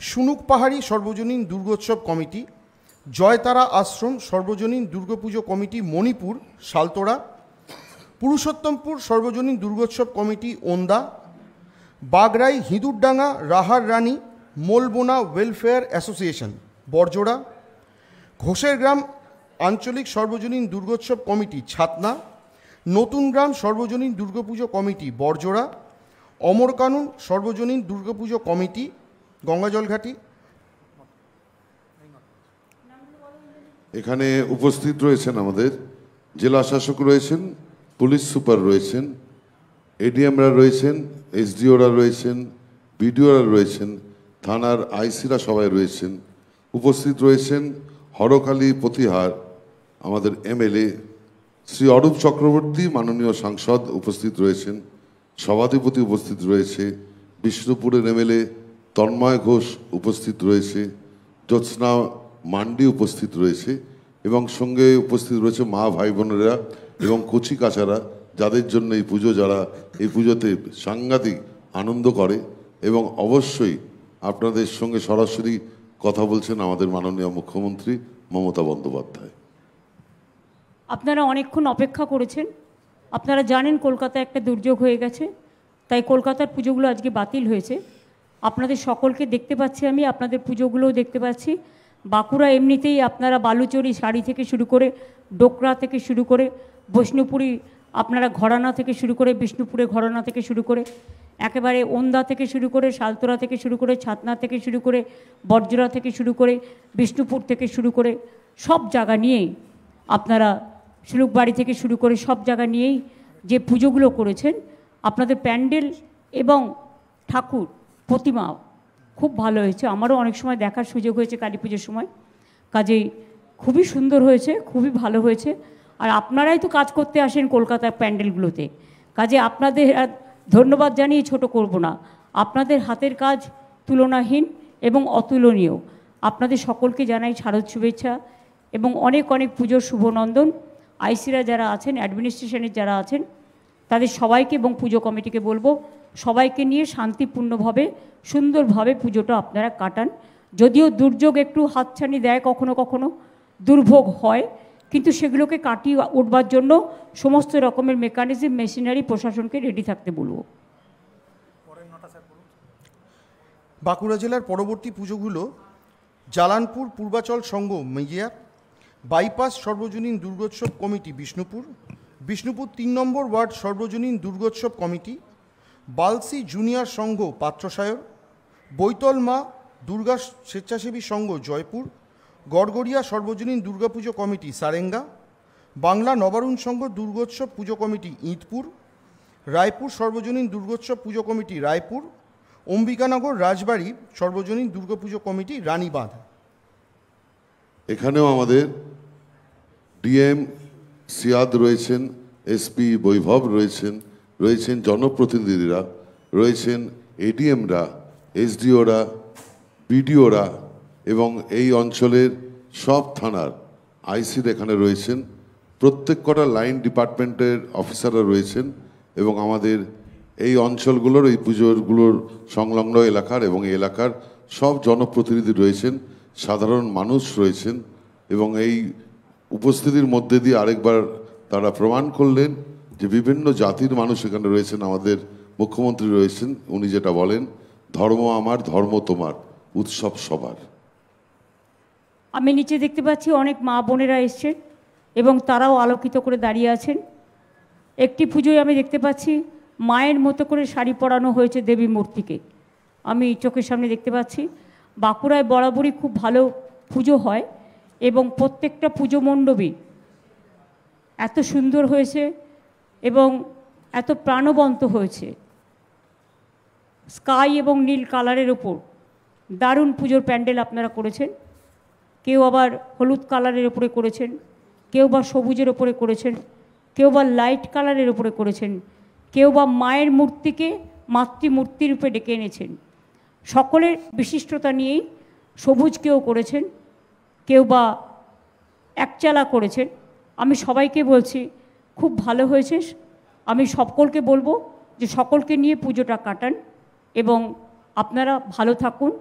সুনুক পাহাড়ি সর্বজনীন দুর্গোৎসব কমিটি, জয়তারা আশ্রম সর্বজনীন দুর্গাপুজো কমিটি মণিপুর সালতোড়া, পুরুষোত্তমপুর সর্বজনীন দুর্গোৎসব কমিটি ওন্দা, বাগরাই হিঁদুরডাঙ্গা রাহার রানী মোলবোনা ওয়েলফেয়ার অ্যাসোসিয়েশন বরজোড়া, ঘোষের গ্রাম আঞ্চলিক সর্বজনীন দুর্গোৎসব কমিটি ছাতনা, নতুন গ্রাম সর্বজনীন দুর্গাপুজো কমিটি বরজোড়া, অমরকানন সর্বজনীন দুর্গাপুজো কমিটি গঙ্গাজলঘাটি। এখানে উপস্থিত রয়েছেন আমাদের জেলা শাসক রয়েছেন, পুলিশ সুপার রয়েছেন, এডিএমরা রয়েছেন, এসডিওরা রয়েছেন, বিডিওরা রয়েছেন, থানার আইসিরা সবাই রয়েছেন। উপস্থিত রয়েছেন হরকালী প্রতিহার আমাদের এমএলএ শ্রী অরূপ চক্রবর্তী, মাননীয় সাংসদ উপস্থিত রয়েছেন, সভাধিপতি উপস্থিত রয়েছে, বিষ্ণুপুরের এমএলএ তন্ময় ঘোষ উপস্থিত রয়েছে, জ্যোৎস্না মান্ডি উপস্থিত রয়েছে, এবং সঙ্গে উপস্থিত রয়েছে মা ভাই বোনেরা এবং কচি কাচারা যাদের জন্য এই পুজো, যারা এই পুজোতে সাংঘাতিক আনন্দ করে, এবং অবশ্যই আপনাদের সঙ্গে সরাসরি কথা বলছেন আমাদের মাননীয় মুখ্যমন্ত্রী মমতা বন্দ্যোপাধ্যায়। আপনারা অনেকক্ষণ অপেক্ষা করেছেন। আপনারা জানেন কলকাতায় একটা দুর্যোগ হয়ে গেছে, তাই কলকাতার পুজোগুলো আজকে বাতিল হয়েছে। আপনাদের সকলকে দেখতে পাচ্ছি আমি, আপনাদের পুজোগুলোও দেখতে পাচ্ছি। বাঁকুড়া এমনিতেই আপনারা বালুচরি শাড়ি থেকে শুরু করে, ডোকরা থেকে শুরু করে, বৈষ্ণুপুরি আপনারা ঘরানা থেকে শুরু করে, বিষ্ণুপুরে ঘরানা থেকে শুরু করে, একেবারে ওন্দা থেকে শুরু করে, শালতোরা থেকে শুরু করে, ছাতনা থেকে শুরু করে, বর্জরা থেকে শুরু করে, বিষ্ণুপুর থেকে শুরু করে, সব জায়গা নিয়েই আপনারা, শিলুকবাড়ি থেকে শুরু করে সব জায়গা নিয়েই যে পুজোগুলো করেছেন, আপনাদের প্যান্ডেল এবং ঠাকুর প্রতিমা খুব ভালো হয়েছে। আমারও অনেক সময় দেখার সুযোগ হয়েছে কালী পুজোর সময়, কাজেই খুবই সুন্দর হয়েছে, খুবই ভালো হয়েছে। আর আপনারাই তো কাজ করতে আসেন কলকাতার প্যান্ডেলগুলোতে, কাজে আপনাদের ধন্যবাদ জানিয়ে ছোট করব না। আপনাদের হাতের কাজ তুলনাহীন এবং অতুলনীয়। আপনাদের সকলকে জানাই শারদ শুভেচ্ছা এবং অনেক অনেক পুজোর শুভনন্দন। আইসিরা যারা আছেন, অ্যাডমিনিস্ট্রেশনের যারা আছেন, তাদের সবাইকে এবং পুজো কমিটিকে বলবো সবাইকে নিয়ে শান্তিপূর্ণভাবে সুন্দরভাবে পুজোটা আপনারা কাটান। যদিও দুর্যোগ একটু হাতছানি দেয়, কখনো কখনো দুর্ভোগ হয়, কিন্তু সেগুলোকে কাটিয়ে উঠবার জন্য সমস্ত রকমের মেকানিজম, মেশিনারি প্রশাসনকে রেডি থাকতে বলবো। বাঁকুড়া জেলার পরবর্তী পুজোগুলো জালানপুর পূর্বাচল সংঘ মেজিয়া, বাইপাস সর্বজনীন দুর্গোৎসব কমিটি বিষ্ণুপুর, বিষ্ণুপুর ৩ নম্বর ওয়ার্ড সর্বজনীন দুর্গোৎসব কমিটি, বালসি জুনিয়র সংঘ পাত্রসায়র, বৈতল মা দুর্গা স্বেচ্ছাসেবী সংঘ জয়পুর, গড়গড়িয়া সর্বজনীন দুর্গাপুজো কমিটি সারেঙ্গা, বাংলা নবারুণ সংঘ দুর্গোৎসব পুজো কমিটি ইঁদপুর, রায়পুর সর্বজনীন দুর্গোৎসব পুজো কমিটি রায়পুর, অম্বিকানগর রাজবাড়ি সর্বজনীন দুর্গাপুজো কমিটি রানীবাঁধ। এখানেও আমাদের ডিএম সিয়াদ রয়েছেন, এসপি বৈভব রয়েছেন জনপ্রতিনিধিরা রয়েছেন, এডিএমরা, এসডিওরা, বিডিওরা এবং এই অঞ্চলের সব থানার আইসির এখানে রয়েছেন। প্রত্যেক কটা লাইন ডিপার্টমেন্টের অফিসাররা রয়েছেন এবং আমাদের এই অঞ্চলগুলোর, এই পুজোগুলোর সংলগ্ন এলাকার এবং এই এলাকার সব জনপ্রতিনিধি রয়েছেন, সাধারণ মানুষ রয়েছেন। এবং এই উপস্থিতির মধ্যে দিয়ে আরেকবার তারা প্রমাণ করলেন যে বিভিন্ন জাতির মানুষ এখানে রয়েছেন। আমাদের মুখ্যমন্ত্রী রয়েছেন, উনি যেটা বলেন, ধর্ম আমার, ধর্ম তোমার, উৎসব সবার। আমি নিচে দেখতে পাচ্ছি অনেক মা বোনেরা এসছেন এবং তারাও আলোকিত করে দাঁড়িয়ে আছেন। একটি পুজোয় আমি দেখতে পাচ্ছি মায়ের মতো করে শাড়ি পরানো হয়েছে দেবী মূর্তিকে, আমি চোখের সামনে দেখতে পাচ্ছি। বাঁকুড়ায় বরাবরই খুব ভালো পুজো হয় এবং প্রত্যেকটা পুজো মণ্ডপই এত সুন্দর হয়েছে এবং এত প্রাণবন্ত হয়েছে। স্কাই এবং নীল কালারের ওপর দারুণ পুজোর প্যান্ডেল আপনারা করেছেন। কেউ আবার হলুদ কালারের ওপরে করেছেন, কেউ বা সবুজের ওপরে করেছেন, কেউ বা লাইট কালারের ওপরে করেছেন, কেউ বা মায়ের মূর্তিকে মাতৃমূর্তি রূপে ডেকে এনেছেন। সকলের বিশিষ্টতা নিয়েই সবুজ কেউ করেছেন, কেউ বা একচালা করেছেন। আমি সবাইকে বলছি খুব ভালো হয়েছে। আমি সকলকে বলবো যে সকলকে নিয়ে পুজোটা কাটান এবং আপনারা ভালো থাকুন,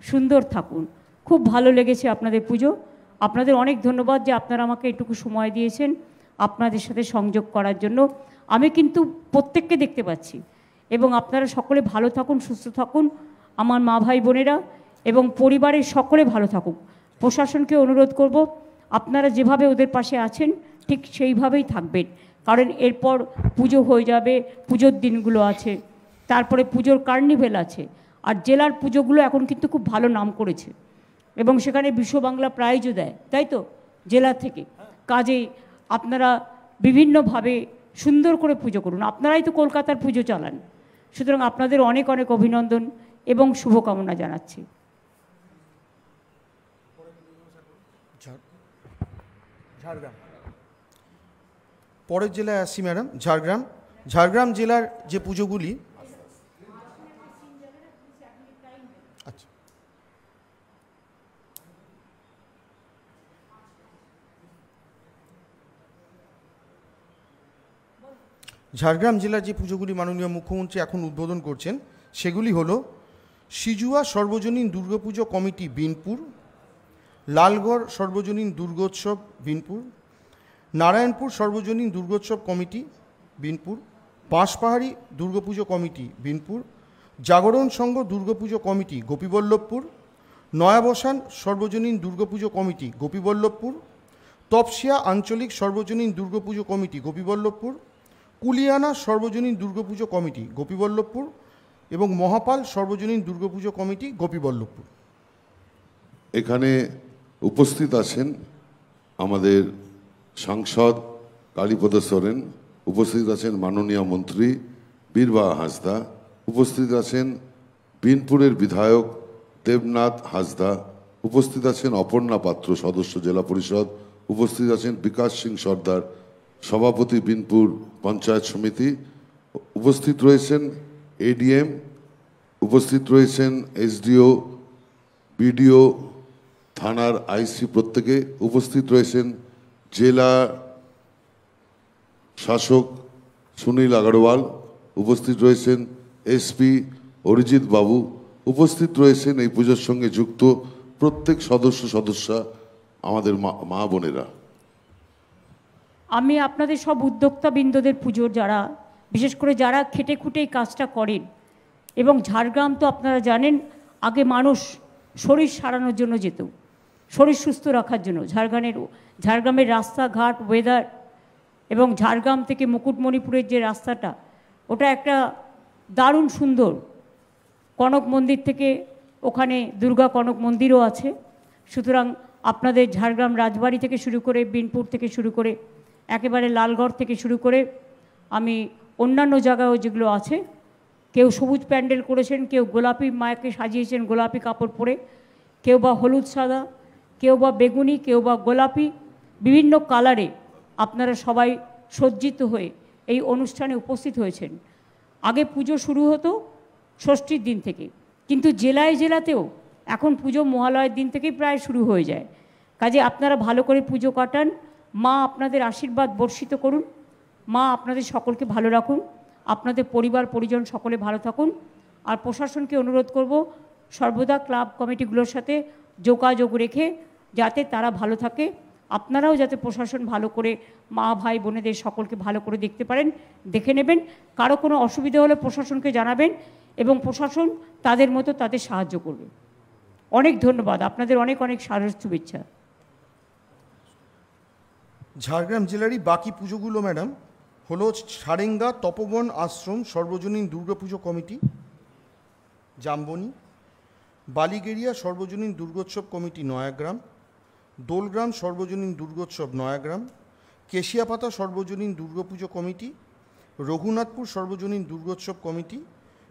সুন্দর থাকুন। খুব ভালো লেগেছে আপনাদের পুজো। আপনাদের অনেক ধন্যবাদ যে আপনারা আমাকে এটুকু সময় দিয়েছেন আপনাদের সাথে সংযোগ করার জন্য। আমি কিন্তু প্রত্যেককে দেখতে পাচ্ছি এবং আপনারা সকলে ভালো থাকুন, সুস্থ থাকুন, আমার মা ভাই বোনেরা এবং পরিবারের সকলে ভালো থাকুক। প্রশাসনকে অনুরোধ করব আপনারা যেভাবে ওদের পাশে আছেন ঠিক সেইভাবেই থাকবেন, কারণ এরপর পুজো হয়ে যাবে, পুজোর দিনগুলো আছে, তারপরে পুজোর কার্নিভেল আছে। আর জেলার পুজোগুলো এখন কিন্তু খুব ভালো নাম করেছে এবং সেখানে বিশ্ব বাংলা প্রাইজও দেয়, তাই তো, জেলা থেকে। কাজেই আপনারা বিভিন্নভাবে সুন্দর করে পুজো করুন। আপনারাই তো কলকাতার পুজো চালান, সুতরাং আপনাদের অনেক অনেক অভিনন্দন এবং শুভকামনা জানাচ্ছি। ঝাড়গ্রাম, পরের জেলায় আসছি ম্যাডাম। ঝাড়গ্রাম জেলার যে পুজোগুলি, আচ্ছা, ঝাড়গ্রাম জেলার যে পুজোগুলি মাননীয় মুখ্যমন্ত্রী এখন উদ্বোধন করছেন সেগুলি হলো সিজুয়া সর্বজনীন দুর্গাপুজো কমিটি বিনপুর, লালগড় সর্বজনীন দুর্গোৎসব বিনপুর, নারায়ণপুর সর্বজনীন দুর্গোৎসব কমিটি বিনপুর, বাঁশপাহাড়ি দুর্গাপুজো কমিটি বিনপুর, জাগরণ সংঘ দুর্গাপুজো কমিটি গোপীবল্লভপুর, নয়াবসান সর্বজনীন দুর্গাপুজো কমিটি গোপীবল্লভপুর, তপসিয়া আঞ্চলিক সর্বজনীন দুর্গাপুজো কমিটি গোপীবল্লভপুর, কুলিয়ানা সর্বজনীন দুর্গাপুজো কমিটি গোপীবল্লভপুর এবং মহাপাল সর্বজনীন দুর্গাপুজো কমিটি গোপীবল্লভপুর। এখানে উপস্থিত আছেন আমাদের সাংসদ কালীপদ সোরেন, উপস্থিত আছেন মাননীয় মন্ত্রী বীরবাহা হাঁসদা, উপস্থিত আছেন বিনপুরের বিধায়ক দেবনাথ হাঁসদা, উপস্থিত আছেন অপর্ণা পাত্র সদস্য জেলা পরিষদ, উপস্থিত আছেন বিকাশ সিং সর্দার সভাপতি বিনপুর পঞ্চায়েত সমিতি, উপস্থিত রয়েছেন এডিএম, উপস্থিত রয়েছেন এসডিও, বিডিও, থানার আইসি প্রত্যেকে, উপস্থিত রয়েছেন জেলা শাসক সুনীল আগরওয়াল, উপস্থিত রয়েছেন এসপি অরিজিৎ বাবু, উপস্থিত রয়েছেন এই পুজোর সঙ্গে যুক্ত প্রত্যেক সদস্যা আমাদের মা বোনেরা। আমি আপনাদের সব উদ্যোক্তাবৃন্দদের পুজোর যারা, বিশেষ করে যারা খেটে খুঁটে এই কাজটা করেন, এবং ঝাড়গ্রাম তো আপনারা জানেন আগে মানুষ শরীর সারানোর জন্য যেত, শরীর সুস্থ রাখার জন্য। ঝাড়গ্রামের রাস্তাঘাট, ওয়েদার এবং ঝাড়গ্রাম থেকে মুকুটমণিপুরের যে রাস্তাটা, ওটা একটা দারুণ সুন্দর। কনক মন্দির থেকে ওখানে দুর্গা কনক মন্দিরও আছে। সুতরাং আপনাদের ঝাড়গ্রাম রাজবাড়ি থেকে শুরু করে, বিনপুর থেকে শুরু করে, একেবারে লালগড় থেকে শুরু করে আমি অন্যান্য জায়গায়ও যেগুলো আছে, কেউ সবুজ প্যান্ডেল করেছেন, কেউ গোলাপি মায়াকে সাজিয়েছেন গোলাপি কাপড় পরে, কেউ বা হলুদ সাদা, কেউ বা বেগুনি, কেউ বা গোলাপি, বিভিন্ন কালারে আপনারা সবাই সজ্জিত হয়ে এই অনুষ্ঠানে উপস্থিত হয়েছেন। আগে পুজো শুরু হতো ষষ্ঠীর দিন থেকে, কিন্তু জেলায় জেলাতেও এখন পুজো মহালয়ের দিন থেকেই প্রায় শুরু হয়ে যায়। কাজে আপনারা ভালো করে পুজো কাটান, মা আপনাদের আশীর্বাদ বর্ষিত করুন, মা আপনাদের সকলকে ভালো রাখুন, আপনাদের পরিবার পরিজন সকলে ভালো থাকুন। আর প্রশাসনকে অনুরোধ করব সর্বদা ক্লাব কমিটিগুলোর সাথে যোগাযোগ রেখে যাতে তারা ভালো থাকে, আপনারাও যাতে প্রশাসন ভালো করে মা ভাই বোনেদের সকলকে ভালো করে দেখতে পারেন, দেখে নেবেন। কারো কোনো অসুবিধা হলে প্রশাসনকে জানাবেন এবং প্রশাসন তাদের মতো তাদের সাহায্য করবে। অনেক ধন্যবাদ, আপনাদের অনেক অনেক শুভেচ্ছা। ঝাড়গ্রাম জেলারই বাকি পুজোগুলো ম্যাডাম হলো সারেঙ্গা তপবন আশ্রম সর্বজনীন দুর্গাপুজো কমিটি জামবনি, বালিগেরিয়া সর্বজনীন দুর্গোৎসব কমিটি নয়াগ্রাম, দোলগ্রাম সর্বজনীন দুর্গোৎসব নয়াগ্রাম, কেশিয়াপাতা সর্বজনীন দুর্গাপুজো কমিটি, রঘুনাথপুর সর্বজনীন দুর্গোৎসব কমিটি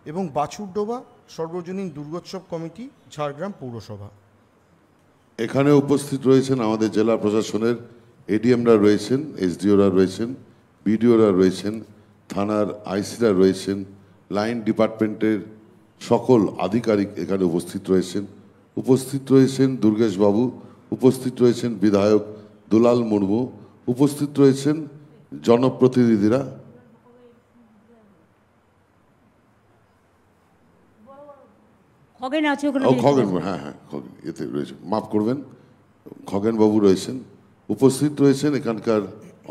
এবং বাছুরডোবা সর্বজনীন দুর্গোৎসব কমিটি ঝাড়গ্রাম পৌরসভা। এখানে উপস্থিত রয়েছেন আমাদের জেলা প্রশাসনের এডিএমরা রয়েছেন, এসডিওরা রয়েছেন, বিডিওরা রয়েছেন, থানার আইসিরা রয়েছেন, লাইন ডিপার্টমেন্টের সকল আধিকারিক এখানে উপস্থিত রয়েছেন, উপস্থিত রয়েছেন দুর্গেশ বাবু, উপস্থিত রয়েছেন বিধায়ক দুলাল মুর্মু, উপস্থিত রয়েছেন জনপ্রতিনিধিরা। খগেন আছে, খগেন, হ্যাঁ হ্যাঁ খগেন এতে রয়েছেন, মাফ করবেন, খগেন বাবু রয়েছেন, উপস্থিত রয়েছেন এখানকার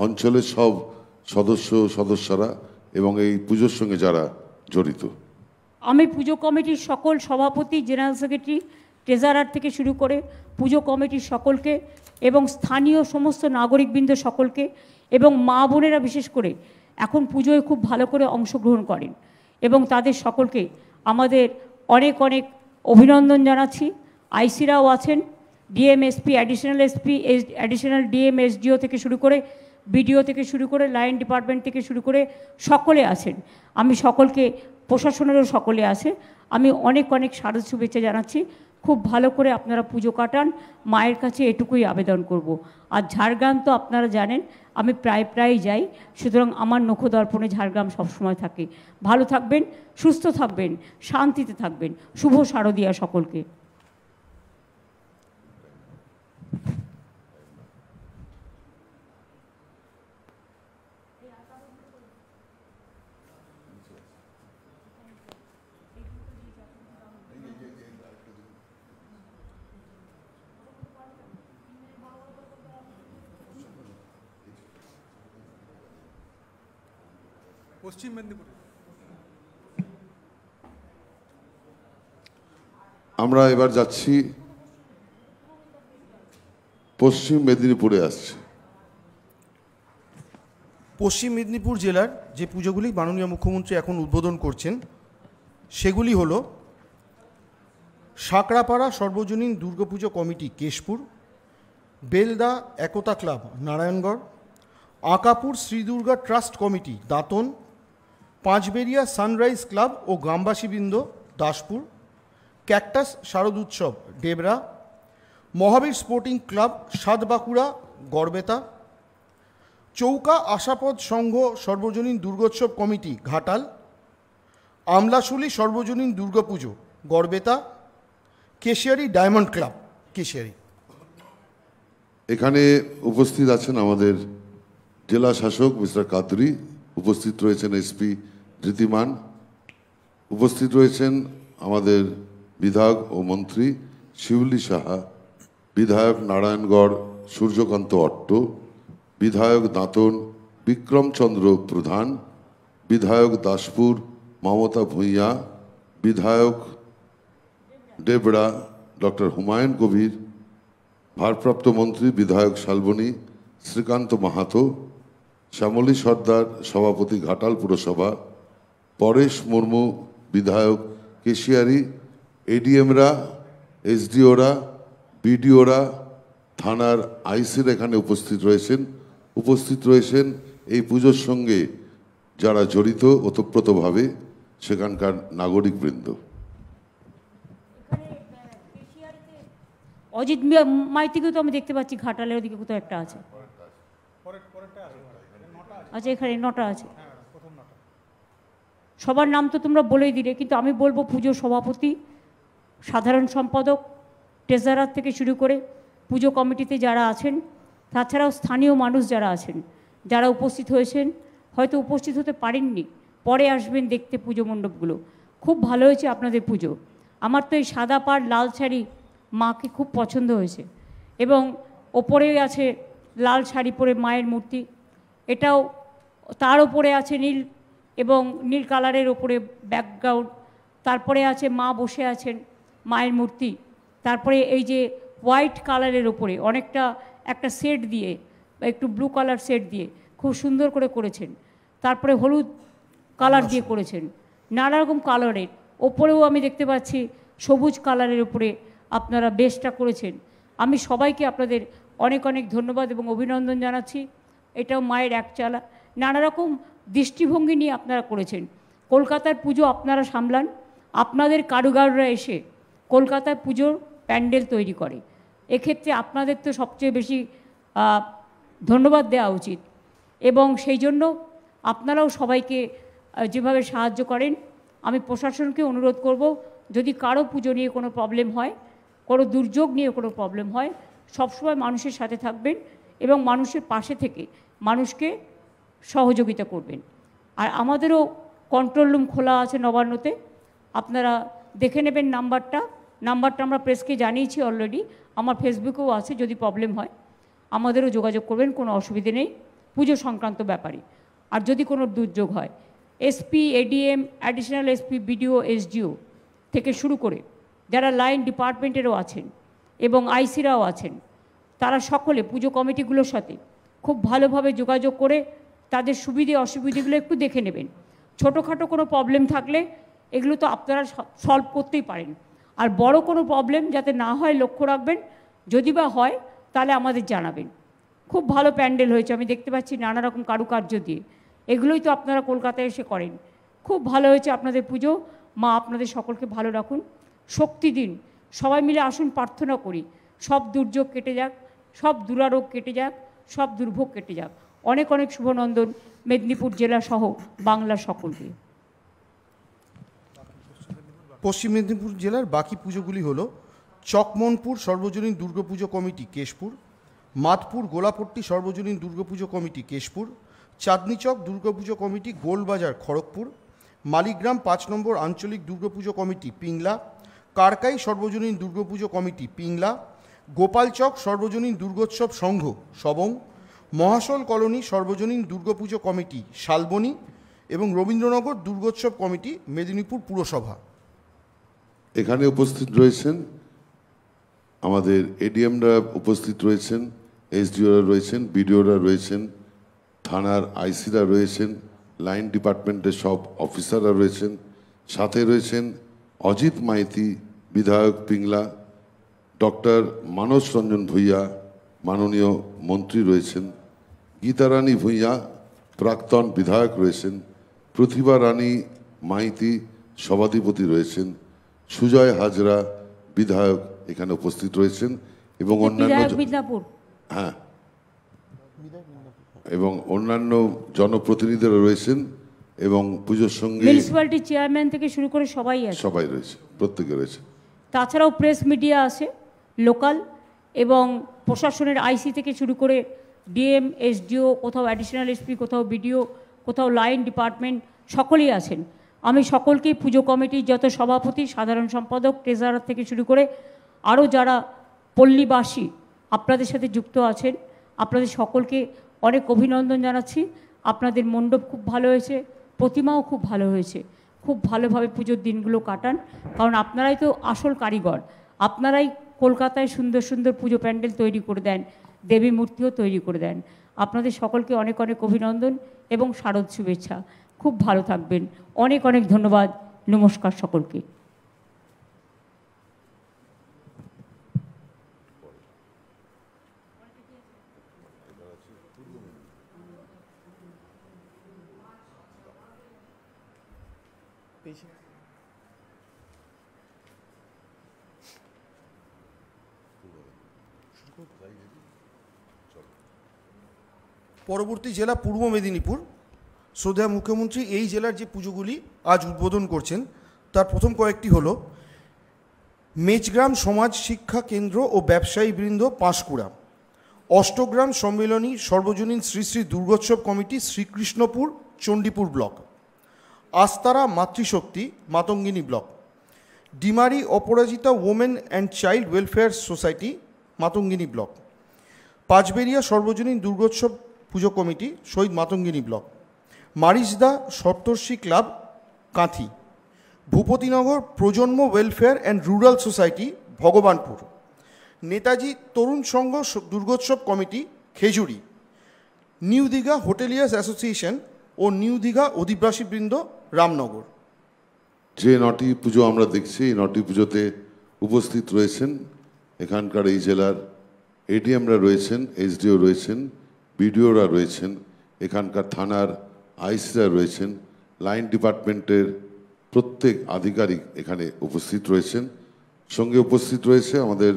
অঞ্চলের সব সদস্যরা এবং এই পুজোর সঙ্গে যারা জড়িত। আমি পুজো কমিটির সকল সভাপতি, জেনারেল সেক্রেটারি, ট্রেজারার থেকে শুরু করে পুজো কমিটির সকলকে এবং স্থানীয় সমস্ত নাগরিকবৃন্দ সকলকে এবং মা বোনেরা বিশেষ করে এখন পুজোয় খুব ভালো করে অংশগ্রহণ করেন এবং তাদের সকলকে আমাদের অনেক অনেক অভিনন্দন জানাচ্ছি। আইসিরাও আছেন, DM SP, additional DM, SDO থেকে শুরু করে, বিডিও থেকে শুরু করে, লাইন ডিপার্টমেন্ট থেকে শুরু করে সকলে আছেন। আমি সকলকে, প্রশাসনেরও সকলে আছে, আমি অনেক অনেক শারদ শুভেচ্ছা জানাচ্ছি। খুব ভালো করে আপনারা পুজো কাটান, মায়ের কাছে এটুকুই আবেদন করব। আর ঝাড়গ্রাম তো আপনারা জানেন আমি প্রায় যাই, সুতরাং আমার নখদর্পণে ঝাড়গ্রাম সবসময় থাকে। ভালো থাকবেন, সুস্থ থাকবেন, শান্তিতে থাকবেন। শুভ শারদীয়া সকলকে। পশ্চিম মেদিনীপুর। আমরা এবার যাচ্ছি পশ্চিম মেদিনীপুরে আসছি। পশ্চিম মেদিনীপুর জেলার যে পুজোগুলি মাননীয় মুখ্যমন্ত্রী এখন উদ্বোধন করছেন সেগুলি হলো সাঁকড়াপাড়া সর্বজনীন দুর্গাপুজো কমিটি কেশপুর, বেলদা একতা club Narayangarh, Akapur Shri Durga trust committee Dantan, Panchberia sunrise club ও গ্রামবাসীবৃন্দ দাসপুর, ক্যাকটাস শারদ উৎসব ডেবরা, মহাবীর স্পোর্টিং ক্লাব সাতবাঁকুড়া গড়বেতা, চৌকা আশাপদ সংঘ সর্বজনীন দুর্গোৎসব কমিটি ঘাটাল, আমলাশুলি সর্বজনীন দুর্গাপুজো গড়বেতা, কেশিয়ারি ডায়মন্ড ক্লাব কেশিয়ারি। এখানে উপস্থিত আছেন আমাদের জেলা শাসক মিস্টার কাদরি, উপস্থিত রয়েছেন এসপি ধৃতিমান, উপস্থিত রয়েছেন আমাদের বিধায়ক ও মন্ত্রী শিউলি সাহা, বিধায়ক নারায়ণগড় সূর্যকান্ত অট্ট, বিধায়ক দাঁতন বিক্রমচন্দ্র প্রধান, বিধায়ক দাসপুর মমতা ভূঁইয়া, বিধায়ক ডেবরা ডক্টর হুমায়ুন কবির, ভারপ্রাপ্ত মন্ত্রী বিধায়ক শালবনী শ্রীকান্ত মাহাতো, শ্যামলী সর্দার সভাপতি ঘাটাল পুরসভা, পরেশ মুর্মু বিধায়ক কেশিয়ারি, এডিএমরা, এসডিওরা, বিডিওরা, থানার আইসির এখানে উপস্থিত রয়েছেন এই পুজোর সঙ্গে যারা জড়িত ওতপ্রোতভাবে সেখানকার নাগরিকবৃন্দ। অজিত মাইতিকেও তো আমি দেখতে পাচ্ছি ঘাটালের ওদিকে কোথাও একটা আছে। আচ্ছা, এখানে 9টা আছে। সবার নাম তো তোমরা বলেই দিলে, কিন্তু আমি বলবো পুজোর সভাপতি, সাধারণ সম্পাদক, ট্রেজারার থেকে শুরু করে পুজো কমিটিতে যারা আছেন, তাছাড়াও স্থানীয় মানুষ যারা আছেন, যারা উপস্থিত হয়েছেন, হয়তো উপস্থিত হতে পারেননি, পরে আসবেন দেখতে পুজো মণ্ডপগুলো। খুব ভালো হয়েছে আপনাদের পুজো। আমার তো এই সাদা পাড় লাল শাড়ি মাকে খুব পছন্দ হয়েছে, এবং ওপরে আছে লাল শাড়ি পরে মায়ের মূর্তি, এটাও তার ওপরে আছে নীল এবং নীল কালারের ওপরে ব্যাকগ্রাউন্ড, তারপরে আছে মা বসে আছেন মায়ের মূর্তি, তারপরে এই যে হোয়াইট কালারের ওপরে অনেকটা একটা সেট দিয়ে, একটু ব্লু কালার সেট দিয়ে খুব সুন্দর করে করেছেন, তারপরে হলুদ কালার দিয়ে করেছেন, নানা রকম কালারের ওপরেও আমি দেখতে পাচ্ছি সবুজ কালারের উপরে আপনারা বেশটা করেছেন। আমি সবাইকে আপনাদের অনেক অনেক ধন্যবাদ এবং অভিনন্দন জানাচ্ছি। এটাও মায়ের একচালা নানা রকম দৃষ্টিভঙ্গি নিয়ে আপনারা করেছেন। কলকাতার পুজো আপনারা সামলান, আপনাদের কারিগররা এসে কলকাতার পুজোর প্যান্ডেল তৈরি করে, এক্ষেত্রে আপনাদের তো সবচেয়ে বেশি ধন্যবাদ দেওয়া উচিত, এবং সেই জন্য আপনারাও সবাইকে যেভাবে সাহায্য করেন, আমি প্রশাসনকে অনুরোধ করব, যদি কারো পুজো নিয়ে কোনো প্রবলেম হয়, কোনো দুর্যোগ নিয়ে কোনো প্রবলেম হয়, সবসময় মানুষের সাথে থাকবেন এবং মানুষের পাশে থেকে মানুষকে সহযোগিতা করবেন। আর আমাদেরও কন্ট্রোল রুম খোলা আছে নবান্নতে, আপনারা দেখে নেবেন নাম্বারটা আমরা প্রেসকে জানিয়েছি অলরেডি, আমার ফেসবুকেও আছে, যদি প্রবলেম হয় আমাদেরও যোগাযোগ করবেন, কোনো অসুবিধে নেই পুজো সংক্রান্ত ব্যাপারে। আর যদি কোনো দুর্যোগ হয়, SP, ADM, additional SP, BDO, SDO থেকে শুরু করে যারা লাইন ডিপার্টমেন্টেরও আছেন এবং আইসিরাও আছেন, তারা সকলে পুজো কমিটিগুলোর সাথে খুব ভালোভাবে যোগাযোগ করে তাদের সুবিধে অসুবিধেগুলো একটু দেখে নেবেন। ছোটোখাটো কোনো প্রবলেম থাকলে এগুলো তো আপনারা সলভ করতেই পারেন, আর বড় কোনো প্রবলেম যাতে না হয় লক্ষ্য রাখবেন, যদি বা হয় তাহলে আমাদের জানাবেন। খুব ভালো প্যান্ডেল হয়েছে, আমি দেখতে পাচ্ছি নানা রকম কারুকার্য দিয়ে, এগুলোই তো আপনারা কলকাতায় এসে করেন। খুব ভালো হয়েছে আপনাদের পুজো, মা আপনাদের সকলকে ভালো রাখুন, শক্তি দিন, সবাই মিলে আসুন প্রার্থনা করি, সব দুর্যোগ কেটে যাক, সব দুরারোগ কেটে যাক, সব দুর্ভোগ কেটে যাক। অনেক অনেক শুভনন্দন মেদিনীপুর জেলা সহ বাংলার সকলকে। পশ্চিম মেদিনীপুর জেলার বাকি পুজোগুলি হলো চকমনপুর সর্বজনীন দুর্গাপুজো কমিটি কেশপুর, মাতপুর গোলাপট্টি সর্বজনীন দুর্গাপুজো কমিটি কেশপুর, চাঁদনীচক দুর্গাপুজো কমিটি গোলবাজার খড়গপুর, মালিগ্রাম 5 নম্বর আঞ্চলিক দুর্গাপুজো কমিটি পিংলা, কারকাই সর্বজনীন দুর্গাপুজো কমিটি পিংলা, গোপালচক সর্বজনীন দুর্গোৎসব সংঘ সবং, মহাশল কলোনি সর্বজনীন দুর্গাপুজো কমিটি শালবনী এবং রবীন্দ্রনগর দুর্গোৎসব কমিটি, মেদিনীপুর পুরসভা। এখানে উপস্থিত রয়েছেন আমাদের এডিএমরা উপস্থিত রয়েছেন, এসডিওরা রয়েছেন, বিডিওরা রয়েছেন, থানার আইসিরা রয়েছেন, লাইন ডিপার্টমেন্টের সব অফিসাররা রয়েছেন, সাথে রয়েছেন অজিত মাইতি বিধায়ক পিংলা, ডক্টর মানস রঞ্জন ভূঁইয়া মাননীয় মন্ত্রী রয়েছেন, গীতারানী ভূঁইয়া প্রাক্তন বিধায়ক রয়েছেন, প্রতিভা রানী মাইতি সভাধিপতি রয়েছেন, সুজয় হাজরা বিধায়ক এখানে উপস্থিত রয়েছেন এবং অন্যান্য হ্যাঁ এবং অন্যান্য জনপ্রতিনিধিরা রয়েছেন এবং পুজোর সঙ্গে মিউনিসিপ্যালিটি চেয়ারম্যান থেকে শুরু করে সবাই রয়েছে, প্রত্যেকে রয়েছে। তাছাড়াও প্রেস মিডিয়া আছে লোকাল, এবং প্রশাসনের আইসি থেকে শুরু করে ডিএম, এসডিও, কোথাও অ্যাডিশনাল এসপি, কোথাও বিডিও, কোথাও লাইন ডিপার্টমেন্ট, সকলেই আছেন। আমি সকলকেই পুজো কমিটির যত সভাপতি, সাধারণ সম্পাদক, ট্রেজারার থেকে শুরু করে আরও যারা পল্লীবাসী আপনাদের সাথে যুক্ত আছেন, আপনাদের সকলকে অনেক অভিনন্দন জানাচ্ছি। আপনাদের মণ্ডপ খুব ভালো হয়েছে, প্রতিমাও খুব ভালো হয়েছে। খুব ভালোভাবে পুজোর দিনগুলো কাটান, কারণ আপনারাই তো আসল কারিগর। আপনারাই কলকাতায় সুন্দর সুন্দর পুজো প্যান্ডেল তৈরি করে দেন, দেবী মূর্তিও তৈরি করে দেন। আপনাদের সকলকে অনেক অনেক অভিনন্দন এবং শারদ শুভেচ্ছা। খুব ভালো থাকবেন। অনেক অনেক ধন্যবাদ। নমস্কার সকলকে। পরবর্তী জেলা পূর্ব মেদিনীপুর। শ্রদ্ধেয় মুখ্যমন্ত্রী এই জেলার যে পুজোগুলি আজ উদ্বোধন করছেন তার প্রথম কয়েকটি হল মেচগ্রাম সমাজ শিক্ষা কেন্দ্র ও ব্যবসায়ী বৃন্দ, পাঁশকুড়া। অষ্টগ্রাম সম্মেলনী সর্বজনীন শ্রী শ্রী দুর্গোৎসব কমিটি, শ্রীকৃষ্ণপুর, চণ্ডীপুর ব্লক। আস্তারা মাতৃশক্তি, Matangini block. Dimari Aparajita women and child welfare society, Matangini block. Panchberia সর্বজনীন দুর্গোৎসব পুজো কমিটি, শহীদ মাতঙ্গিনী ব্লক। মারিজদা সপ্তর্ষি ক্লাব, কাঁথি। ভূপতিনগর প্রজন্ম welfare and rural society, Bhagwanpur. Netaji তরুণ সংঘ Durgotsav committee, Khejuri. New Digha hoteliers association ও নিউ দীঘা অধিবাসীবৃন্দ, রামনগর। যে নটি পুজো আমরা দেখছি, এই নটি পুজোতে উপস্থিত রয়েছেন এখানকার এই জেলার এডিএমরা রয়েছেন, এসডিও রয়েছেন, বিডিওরা রয়েছেন, এখানকার থানার আইসিরা রয়েছেন, লাইন ডিপার্টমেন্টের প্রত্যেক আধিকারিক এখানে উপস্থিত রয়েছেন। সঙ্গে উপস্থিত রয়েছে আমাদের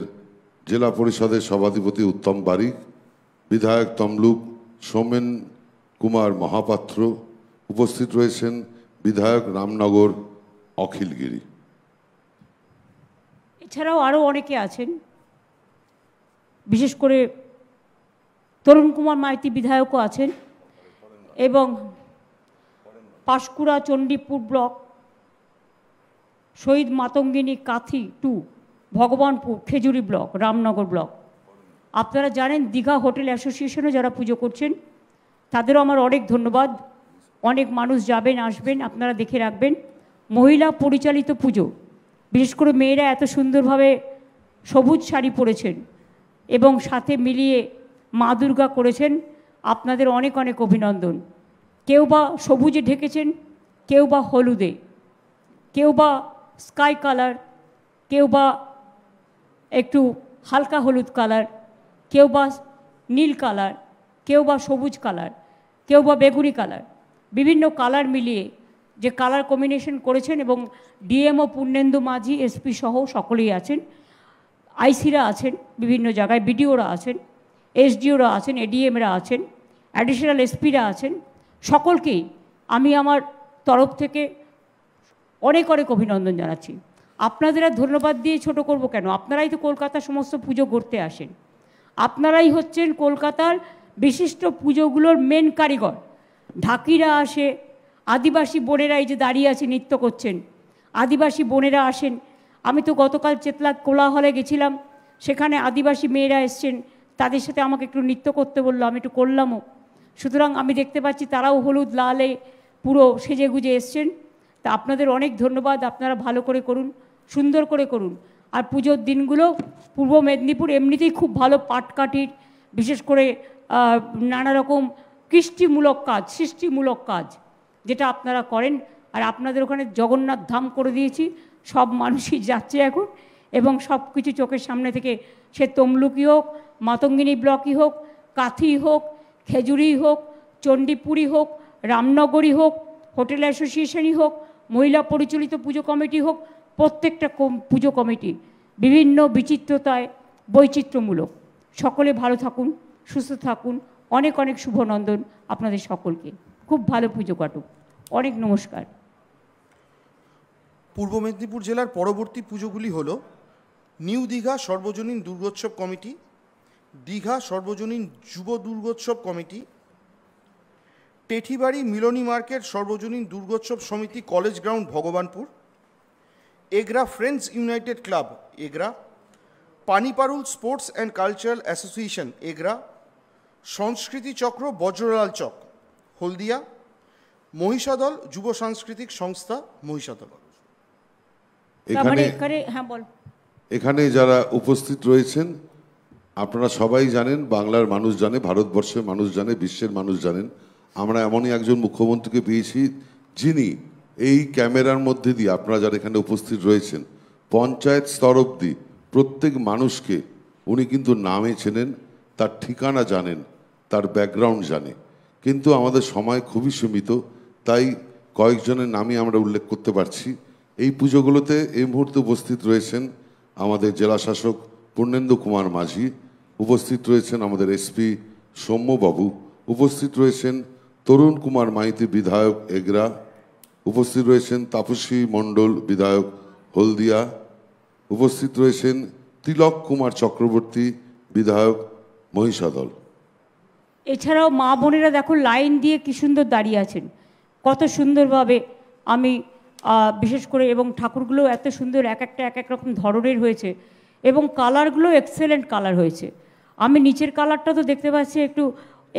জেলা পরিষদের সভাধিপতি উত্তম বারিক, বিধায়ক তমলুক সোমেন কুমার মহাপাত্র, উপস্থিত রয়েছেন বিধায়ক রামনগর অখিলগিরি। এছাড়াও আরও অনেকে আছেন, বিশেষ করে তরুণ কুমার মাইতি বিধায়কও আছেন, এবং পাঁশকুড়া চণ্ডীপুর ব্লক, শহীদ মাতঙ্গিনী কাঁথি 2, ভগবানপুর, খেজুরি ব্লক, রামনগর ব্লক। আপনারা জানেন দীঘা হোটেল অ্যাসোসিয়েশনও যারা পুজো করছেন তাদেরও আমার অনেক ধন্যবাদ। অনেক মানুষ যাবেন, আসবেন, আপনারা দেখে রাখবেন। মহিলা পরিচালিত পুজো, বিশেষ করে মেয়েরা এত সুন্দরভাবে সবুজ শাড়ি পরেছেন এবং সাথে মিলিয়ে মা দুর্গা করেছেন, আপনাদের অনেক অনেক অভিনন্দন। কেউ বা সবুজে ঢেকেছেন, কেউ বা হলুদে, কেউ বা স্কাই কালার, কেউ বা একটু হালকা হলুদ কালার, কেউ বা নীল কালার, কেউ বা সবুজ কালার, কেউ বা বেগুনি কালার, বিভিন্ন কালার মিলিয়ে যে কালার কম্বিনেশন করেছেন। এবং ডিএমও পূর্ণেন্দু মাঝি, এসপি সহ সকলেই আছেন, আইসিরা আছেন বিভিন্ন জায়গায়, বিডিওরা আছেন, এসডিওরা আছেন, এডিএমরা আছেন, অ্যাডিশনাল এসপিরা আছেন। সকলকেই আমি আমার তরফ থেকে অনেক অনেক অভিনন্দন জানাচ্ছি। আপনাদের আর ধন্যবাদ দিয়ে ছোট করব কেন? আপনারাই তো কলকাতার সমস্ত পুজো করতে আসেন, আপনারাই হচ্ছেন কলকাতার বিশিষ্ট পুজোগুলোর মেন কারিগর। ঢাকিরা আসে, আদিবাসী বোনেরা এই যে দাঁড়িয়ে আছে নৃত্য করছেন, আদিবাসী বোনেরা আসেন। আমি তো গতকাল চেতলা কোলাহলে গেছিলাম, সেখানে আদিবাসী মেয়েরা এসছেন, তাদের সাথে আমাকে একটু নৃত্য করতে বললো, আমি একটু করলামও। সুতরাং আমি দেখতে পাচ্ছি তারাও হলুদ লালে পুরো সেজে গুজে এসছেন। তা আপনাদের অনেক ধন্যবাদ। আপনারা ভালো করে করুন, সুন্দর করে করুন। আর পুজোর দিনগুলো পূর্ব মেদিনীপুর এমনিতেই খুব ভালো পাটকাঠির, বিশেষ করে নানা রকম সৃষ্টিমূলক কাজ যেটা আপনারা করেন। আর আপনাদের ওখানে জগন্নাথ ধাম করে দিয়েছি, সব মানুষই যাচ্ছে এখন, এবং সব কিছু চোখের সামনে থেকে, সে তমলুকি হোক, মাতঙ্গিনী ব্লকই হোক, কাথি হোক, খেজুরি হোক, চণ্ডীপুরি হোক, রামনগরী হোক, হোটেল অ্যাসোসিয়েশনই হোক, মহিলা পরিচালিত পুজো কমিটি হোক, প্রত্যেকটা পুজো কমিটি বিভিন্ন বিচিত্রতায় বৈচিত্র্যমূলক। সকলে ভালো থাকুন, সুস্থ থাকুন। অনেক অনেক শুভনন্দন আপনাদের সকলকে। খুব ভালো পুজো কাটুক। অনেক নমস্কার। পূর্ব মেদিনীপুর জেলার পরবর্তী পুজোগুলি হল নিউ দীঘা সর্বজনীন দুর্গোৎসব কমিটি, দীঘা সর্বজনীন যুব দুর্গোৎসব কমিটি, টেঠিবাড়ি মিলনী মার্কেট সর্বজনীন দুর্গোৎসব সমিতি, college ground, Bhagwanpur, Egra friends united club, Egra, Paniparul sports and cultural association, Egra, সংস্কৃতি চক্র, বজ্রলাল চক, হলদিয়া, মহিষাদল যুব সাংস্কৃতিক সংস্থা, মহিষাদল। এখানে যারা উপস্থিত রয়েছেন আপনারা সবাই জানেন, বাংলার মানুষ জানে, ভারতবর্ষের মানুষ জানে, বিশ্বের মানুষ জানেন, আমরা এমনই একজন মুখ্যমন্ত্রীকে পেয়েছি যিনি এই ক্যামেরার মধ্যে দিয়ে, আপনারা যারা এখানে উপস্থিত রয়েছেন, পঞ্চায়েত স্তর অবধি প্রত্যেক মানুষকে উনি কিন্তু নামে চেনেন, তার ঠিকানা জানেন, তার ব্যাকগ্রাউন্ড জানে। কিন্তু আমাদের সময় খুবই সীমিত, তাই কয়েকজনের নামই আমরা উল্লেখ করতে পারছি। এই পুজোগুলোতে এই মুহূর্তে উপস্থিত রয়েছেন আমাদের জেলা শাসক পূর্ণেন্দু কুমার মাঝি, উপস্থিত রয়েছেন আমাদের এসপি সৌম্যবাবু, উপস্থিত রয়েছেন তরুণ কুমার মাইতি বিধায়ক, এগরা, উপস্থিত রয়েছেন তাপসী মণ্ডল বিধায়ক, হলদিয়া, উপস্থিত রয়েছেন তিলক কুমার চক্রবর্তী বিধায়ক, মহিষাদল। এছাড়াও মা বোনেরা দেখো লাইন দিয়ে কি সুন্দর দাঁড়িয়ে আছেন, কত সুন্দরভাবে। আমি বিশেষ করে, এবং ঠাকুরগুলো এত সুন্দর, এক একটা এক এক রকম ধরনের হয়েছে, এবং কালারগুলো এক্সেলেন্ট কালার হয়েছে। আমি নিচের কালারটা তো দেখতে পাচ্ছি একটু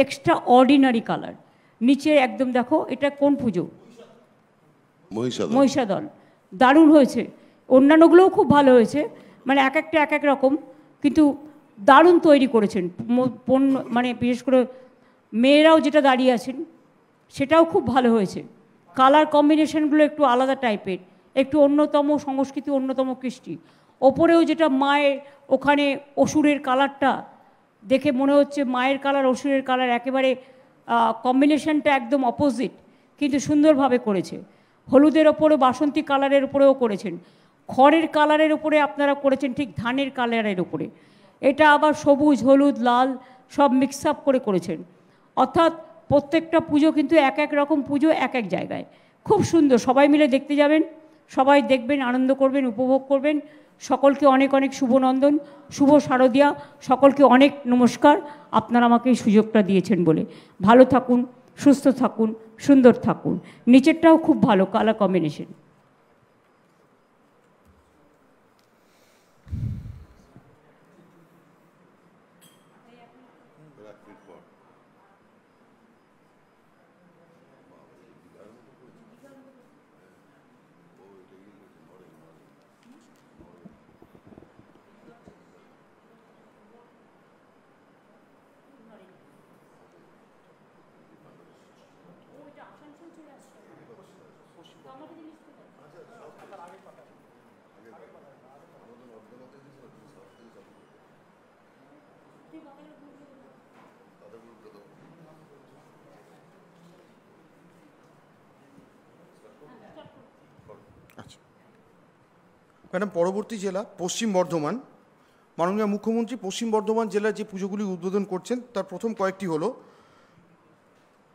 এক্সট্রা অর্ডিনারি কালার। নিচে একদম দেখো, এটা কোন পুজো? মহিষাদল। দারুণ হয়েছে। অন্যান্যগুলোও খুব ভালো হয়েছে, মানে এক একটা এক এক রকম, কিন্তু দারুণ তৈরি করেছেন। মানে বিশেষ করে মেয়েরাও যেটা দাঁড়িয়ে আছেন সেটাও খুব ভালো হয়েছে। কালার কম্বিনেশনগুলো একটু আলাদা টাইপের, একটু অন্যতম সংস্কৃতি, অন্যতম কৃষ্টি। ওপরেও যেটা মায়ের ওখানে অসুরের কালারটা দেখে মনে হচ্ছে মায়ের কালার অসুরের কালার একেবারে কম্বিনেশনটা একদম অপোজিট, কিন্তু সুন্দরভাবে করেছে। হলুদের ওপরে বাসন্তী কালারের ওপরেও করেছেন, খড়ের কালারের ওপরে আপনারা করেছেন ঠিক ধানের কালারের ওপরে, এটা আবার সবুজ হলুদ লাল সব মিক্স আপ করে করেছেন। অর্থাৎ প্রত্যেকটা পুজো কিন্তু এক এক রকম পুজো, এক এক জায়গায় খুব সুন্দর। সবাই মিলে দেখতে যাবেন, সবাই দেখবেন, আনন্দ করবেন, উপভোগ করবেন। সকলকে অনেক অনেক শুভনন্দন, শুভ শারদিয়া, সকলকে অনেক নমস্কার। আপনারা আমাকে এই সুযোগটা দিয়েছেন বলে। ভালো থাকুন, সুস্থ থাকুন, সুন্দর থাকুন। নিচেরটাও খুব ভালো কালার কম্বিনেশন। ম্যাডাম, পরবর্তী জেলা পশ্চিম বর্ধমান। মাননীয় মুখ্যমন্ত্রী পশ্চিম বর্ধমান জেলার যে পুজোগুলি উদ্বোধন করছেন তার প্রথম কয়েকটি হলো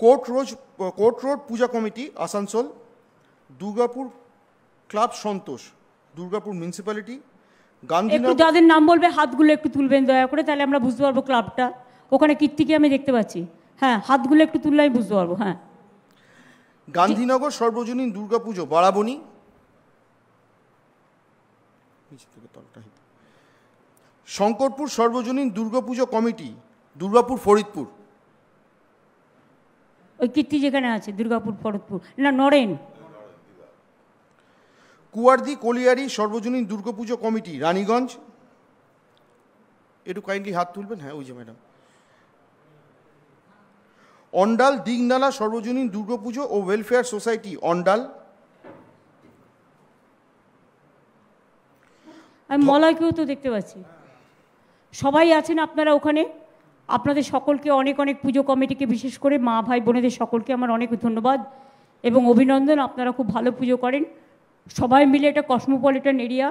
কোর্ট রোড পূজা কমিটি, আসানসোল, দুর্গাপুর ক্লাব সন্তোষ, দুর্গাপুর মিউনিসিপ্যালিটি, গান্ধীনগর। যাদের নাম বলবে হাতগুলো একটু তুলবেন দয়া করে, তাহলে আমরা বুঝতে পারবো ক্লাবটা। ওখানে কীর্তিকে আমি দেখতে পাচ্ছি, হ্যাঁ, হাতগুলো একটু তুললে আমি বুঝতে পারবো। হ্যাঁ, গান্ধীনগর সর্বজনীন দুর্গাপুজো, বারাবণী, শঙ্করপুর সর্বজনীন দুর্গাপুজো কমিটি, দুর্গাপুর ফরিদপুর। ওই কীর্তি যেখানে আছে দুর্গাপুর ভরতপুর, না নরেন। কুয়ারদি কলিয়ারি সর্বজনীন দুর্গাপুজো কমিটি রানীগঞ্জ, একটু কাইন্ডলি হাত তুলবেন, হ্যাঁ ওই যে ম্যাডাম। অন্ডাল দিগনালা সর্বজনীন দুর্গাপুজো ও ওয়েলফেয়ার সোসাইটি অন্ডাল। আমি মলয়কেও তো দেখতে পাচ্ছি, সবাই আছেন আপনারা ওখানে। আপনাদের সকলকে অনেক অনেক পুজো কমিটিকে, বিশেষ করে মা ভাই বোনেদের সকলকে আমার অনেক ধন্যবাদ এবং অভিনন্দন। আপনারা খুব ভালো পুজো করেন সবাই মিলে। এটা Cosmopolitan area,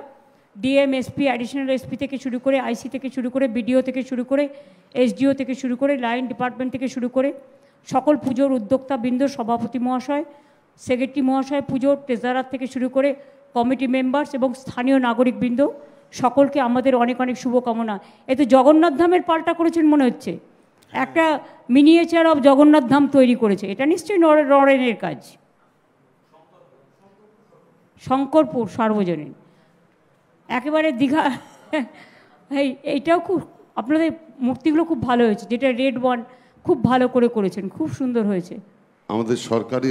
DM, SP, additional SP থেকে শুরু করে, আইসি থেকে শুরু করে, বিডিও থেকে শুরু করে, এসডিও থেকে শুরু করে, লাইন ডিপার্টমেন্ট থেকে শুরু করে সকল পুজোর উদ্যোক্তাবৃন্দ, সভাপতি মহাশয়, সেক্রেটারি মহাশয়, পুজোর ট্রেজারার থেকে শুরু করে কমিটি মেম্বার্স এবং স্থানীয় নাগরিকবৃন্দ সকলকে আমাদের অনেক অনেক শুভকামনা। এতে জগন্নাথ ধামের পাল্টা করেছেন মনে হচ্ছে, একটা মিনিয়েচার অফ জগন্নাথ ধাম তৈরি করেছে। এটা নিশ্চয়ই নরেনের কাজ। শঙ্করপুর সার্বজনীন একেবারে দীঘা। এইটাও খুব, আপনাদের মূর্তিগুলো খুব ভালো হয়েছে, যেটা রেড ওয়ান খুব ভালো করে করেছেন, খুব সুন্দর হয়েছে। আমাদের সরকারি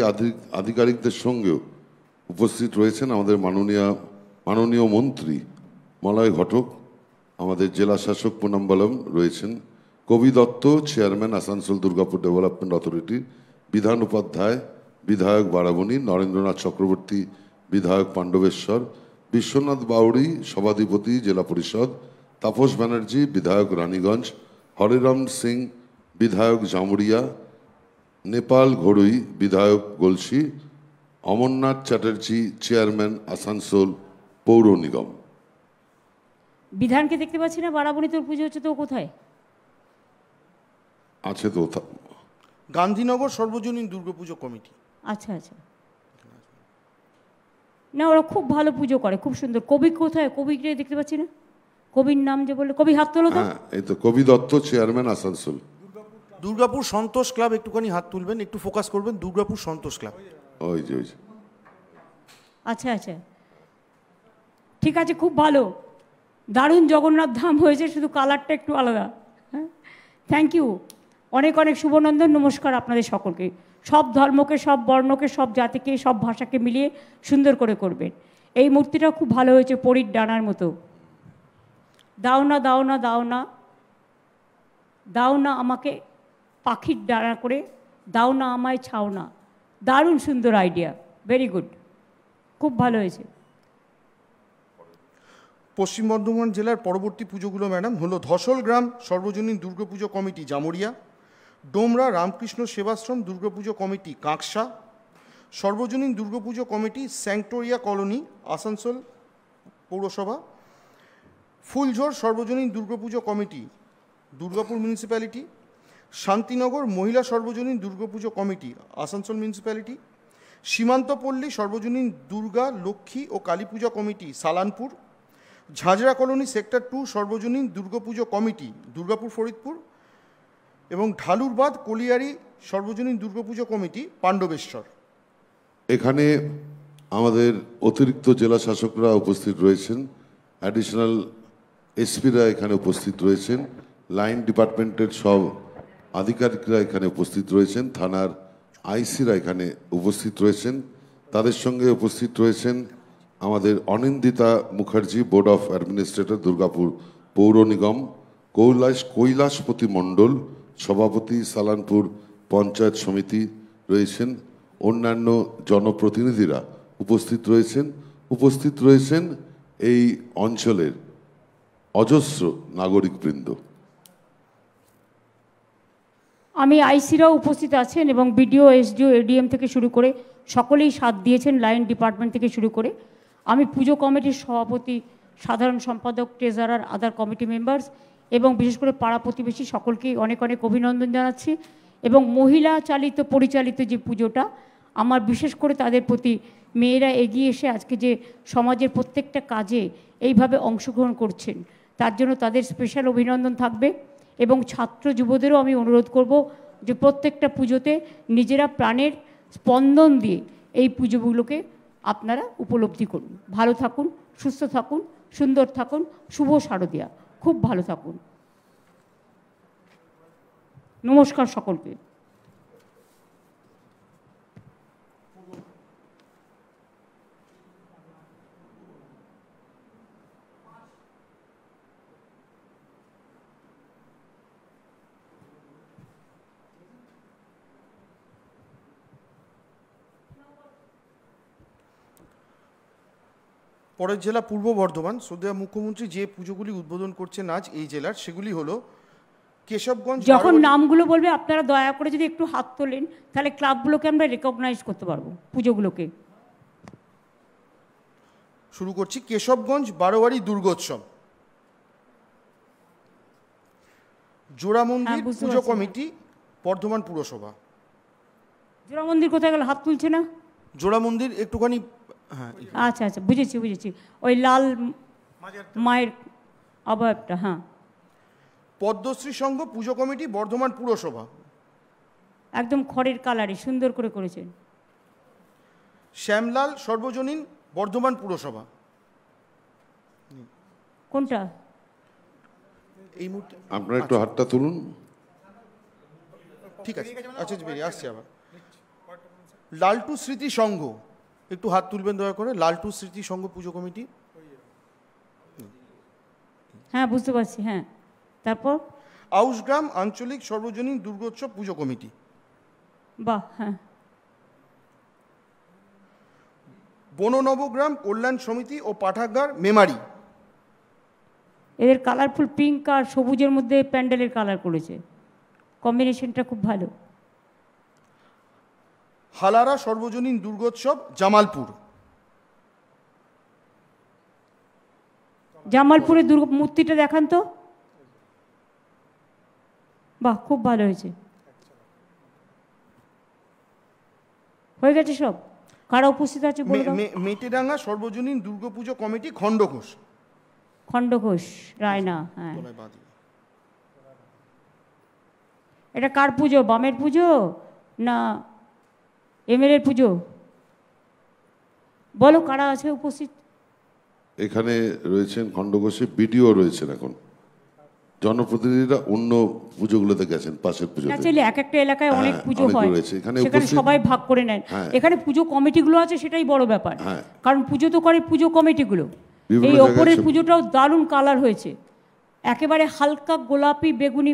আধিকারিকদের সঙ্গেও উপস্থিত রয়েছেন আমাদের মাননীয় মন্ত্রী মলয় ঘটক, আমাদের জেলা শাসক পুনম্বলম রয়েছেন, কবি Dutta chairman Asansol Durgapur development authority, Bidhan Upadhyay বিধায়ক বারাবণী, নরেন্দ্রনাথ চক্রবর্তী বিধায়ক পাণ্ডবেশ্বর, বিশ্বনাথ বাউড়ি সভাধিপতি জেলা পরিষদ, তাপস ব্যানার্জি বিধায়ক রানীগঞ্জ, হরিরাম সিং বিধায়ক জামুরিয়া, নেপাল ঘড়ুই বিধায়ক গলসি, অমরনাথ চ্যাটার্জি চেয়ারম্যান আসানসোল পৌর নিগম। বিধানকে দেখতে পাচ্ছি না, বারাবণী তোর পুজো হচ্ছে তো কোথায় আছে তো? গান্ধীনগর সর্বজনীন দুর্গাপুজো কমিটি। আচ্ছা আচ্ছা, না ওরা খুব ভালো পুজো করে, খুব সুন্দর। কবি কোথায়? কবিকে দেখতে পাচ্ছি না, কবির নাম যে বললো, কবি হাত তোলো তো। হ্যাঁ, এই তো কবি দত্ত চেয়ারম্যান আসানসোল। দুর্গাপুর সন্তোষ ক্লাব, একটুখানি হাত তুলবেন, একটু ফোকাস করবেন। দুর্গাপুর সন্তোষ ক্লাব, ওই যে আচ্ছা আচ্ছা, ঠিক আছে, খুব ভালো, দারুণ জগন্নাথ ধাম হয়েছে, শুধু কালারটা একটু আলাদা। হ্যাঁ, থ্যাংক ইউ, অনেক অনেক শুভনন্দন, নমস্কার আপনাদের সকলকে। সব ধর্মকে, সব বর্ণকে, সব জাতিকে, সব ভাষাকে মিলিয়ে সুন্দর করে করবেন। এই মূর্তিটা খুব ভালো হয়েছে, পরীর ডানার মতো। দাও না দাও না দাও না দাও না আমাকে পাখির ডানা করে, দাও না আমায় ছাও না। দারুণ সুন্দর আইডিয়া, ভেরি গুড, খুব ভালো হয়েছে। পশ্চিম বর্ধমান জেলার পরবর্তী পুজোগুলো ম্যাডাম হলো ধসল গ্রাম সর্বজনীন দুর্গাপুজো কমিটি জামুরিয়া, ডোমরা রামকৃষ্ণ সেবাশ্রম দুর্গাপুজো কমিটি কাঁকসা, সর্বজনীন দুর্গাপুজো কমিটি স্যাংটোরিয়া কলোনি আসানসোল পৌরসভা, ফুলঝোর সর্বজনীন দুর্গাপুজো কমিটি দুর্গাপুর মিউনিসিপ্যালিটি, শান্তিনগর মহিলা সর্বজনীন দুর্গাপুজো কমিটি আসানসোল মিউনিসিপ্যালিটি, সীমান্তপল্লী সর্বজনীন দুর্গা লক্ষ্মী ও কালী পূজা কমিটি সালানপুর, ঝাঁঝরা কলোনি সেক্টর 2 সর্বজনীন দুর্গাপুজো কমিটি দুর্গাপুর ফরিদপুর এবং ঢালুরবাদ কলিয়ারি সর্বজনীন দুর্গাপুজো কমিটি পাণ্ডবেশ্বর। এখানে আমাদের অতিরিক্ত জেলা শাসকরা উপস্থিত রয়েছেন, অ্যাডিশনাল এসপিরা এখানে উপস্থিত রয়েছেন, লাইন ডিপার্টমেন্টের সব আধিকারিকরা এখানে উপস্থিত রয়েছেন, থানার আইসিরা এখানে উপস্থিত রয়েছেন। তাদের সঙ্গে উপস্থিত রয়েছেন আমাদের Anindita Mukherjee, board of administrator Durgapur পৌর নিগম, কৈলাসপতি মণ্ডল সভাপতি সালানপুর পঞ্চায়েত সমিতি রয়েছেন, অন্যান্য জনপ্রতিনিধিরা উপস্থিত রয়েছেন এই অঞ্চলের অজস্র নাগরিকবৃন্দ। আমি আইসিরাও উপস্থিত আছেন এবং বিডিও, এসডিও, এডিএম থেকে শুরু করে সকলেই সাথ দিয়েছেন, লাইন ডিপার্টমেন্ট থেকে শুরু করে। আমি পুজো কমিটির সভাপতি, সাধারণ সম্পাদক, ট্রেজারার, আদার কমিটি মেম্বার্স এবং বিশেষ করে পাড়া প্রতিবেশী সকলকেই অনেক অনেক অভিনন্দন জানাচ্ছি। এবং মহিলা চালিত পরিচালিত যে পুজোটা, আমার বিশেষ করে তাদের প্রতি, মেয়েরা এগিয়ে এসে আজকে যে সমাজের প্রত্যেকটা কাজে এইভাবে অংশগ্রহণ করছেন, তার জন্য তাদের স্পেশাল অভিনন্দন থাকবে। এবং ছাত্র যুবদেরও আমি অনুরোধ করব যে প্রত্যেকটা পুজোতে নিজেরা প্রাণের স্পন্দন দিয়ে এই পুজোগুলোকে আপনারা উপলব্ধি করুন। ভালো থাকুন, সুস্থ থাকুন, সুন্দর থাকুন, শুভ শারদিয়া, খুব ভালো থাকুন। নমস্কার সকলকে। পরের জেলা পূর্ব বর্ধমান। শ্রদ্ধেয় মুখ্যমন্ত্রী যে পুজোগুলি উদ্বোধন করছেন আজ এই জেলার, সেগুলি হলো কেশবগঞ্জ। যখন নামগুলো বলবে আপনারা দয়া করে যদি একটু হাত তোলেন, তাহলে ক্লাবগুলোকে আমরা রেকগনাইজ করতে পারবো, পুজোগুলোকে। শুরু করছি। কেশবগঞ্জ বারোয়ারি দুর্গোৎসব, জোড়া মন্দির বুঝতে পুজো পারছি। কমিটি, বর্ধমান পুরসভা। জোড়া মন্দির কোথায় গেল? হাত তুলছে না। জোড়া মন্দির একটুখানি, হ্যাঁ আচ্ছা আচ্ছা, বুঝেছি বুঝেছি, ওই লাল মায়ের অবয়বটা। হ্যাঁ। পদ্মশ্রী সংঘ পুজো কমিটি, বর্ধমান পুরসভা। একদম খড়ের কালারে সুন্দর করে করেছেন। শ্যামলাল সর্বজনীন, বর্ধমান পুরসভা। কোনটা? এই মুহূর্তে আপনারা একটু হাতটা তুলুন। ঠিক আছে, আচ্ছা বেরিয়ে আসছি আবার। লালটু স্মৃতি সংঘ, একটু হাত তুলবেন দয়া করে। লালটু স্মৃতি সংঘ পুজো কমিটি। হ্যাঁ বুঝতে পারছি। হ্যাঁ, তারপর? আউশগ্রাম আঞ্চলিক সর্বজনীন দুর্গোৎসব পুজো কমিটি। বাহ, হ্যাঁ। বননবগ্রাম কল্যাণ সমিতি ও পাঠাগার মেমারি। এদের কালারফুল পিঙ্ক আর সবুজের মধ্যে প্যান্ডেলের কালার করেছে, কম্বিনেশনটা খুব ভালো। হালারা সর্বজনীন দুর্গোৎসব, জামালপুর। জামালপুরের মূর্তিটা দেখান তো। বাহ, খুব ভালো হয়েছে। হয়ে গেছে সব? কারা উপস্থিত আছে বলে দাও। মেটেডাঙ্গা সর্বজনীন দুর্গাপুজো কমিটি, খণ্ডঘোষ। খণ্ডঘোষ রায়না। হ্যাঁ, এটা কার পুজো? বামের পুজো না এমএলএ পুজো? বলো কারা আছে উপস্থিত। এখানে রয়েছেন খণ্ডঘোষে বিডিও রয়েছেন, এখন জনপ্রতিনিধিরা অন্য পুজোগুলোতে গেছেন, পাশের পুজোতে। অ্যাকচুয়ালি এক একটা এলাকায় অনেক পুজো অনেক হয়, রয়েছে। এখানে সেখানে উপস্থিত- সবাই ভাগ করে নেন। হ্যাঁ। এখানে পুজো কমিটিগুলো আছে, সেটাই বড় ব্যাপার। হ্যাঁ। কারণ পুজো তো করে পুজো কমিটিগুলো। বিভিন্ন এই জায়গায় ওপরের সব- পুজোটাও দারুণ কালার হয়েছে, একেবারে হালকা গোলাপি বেগুনি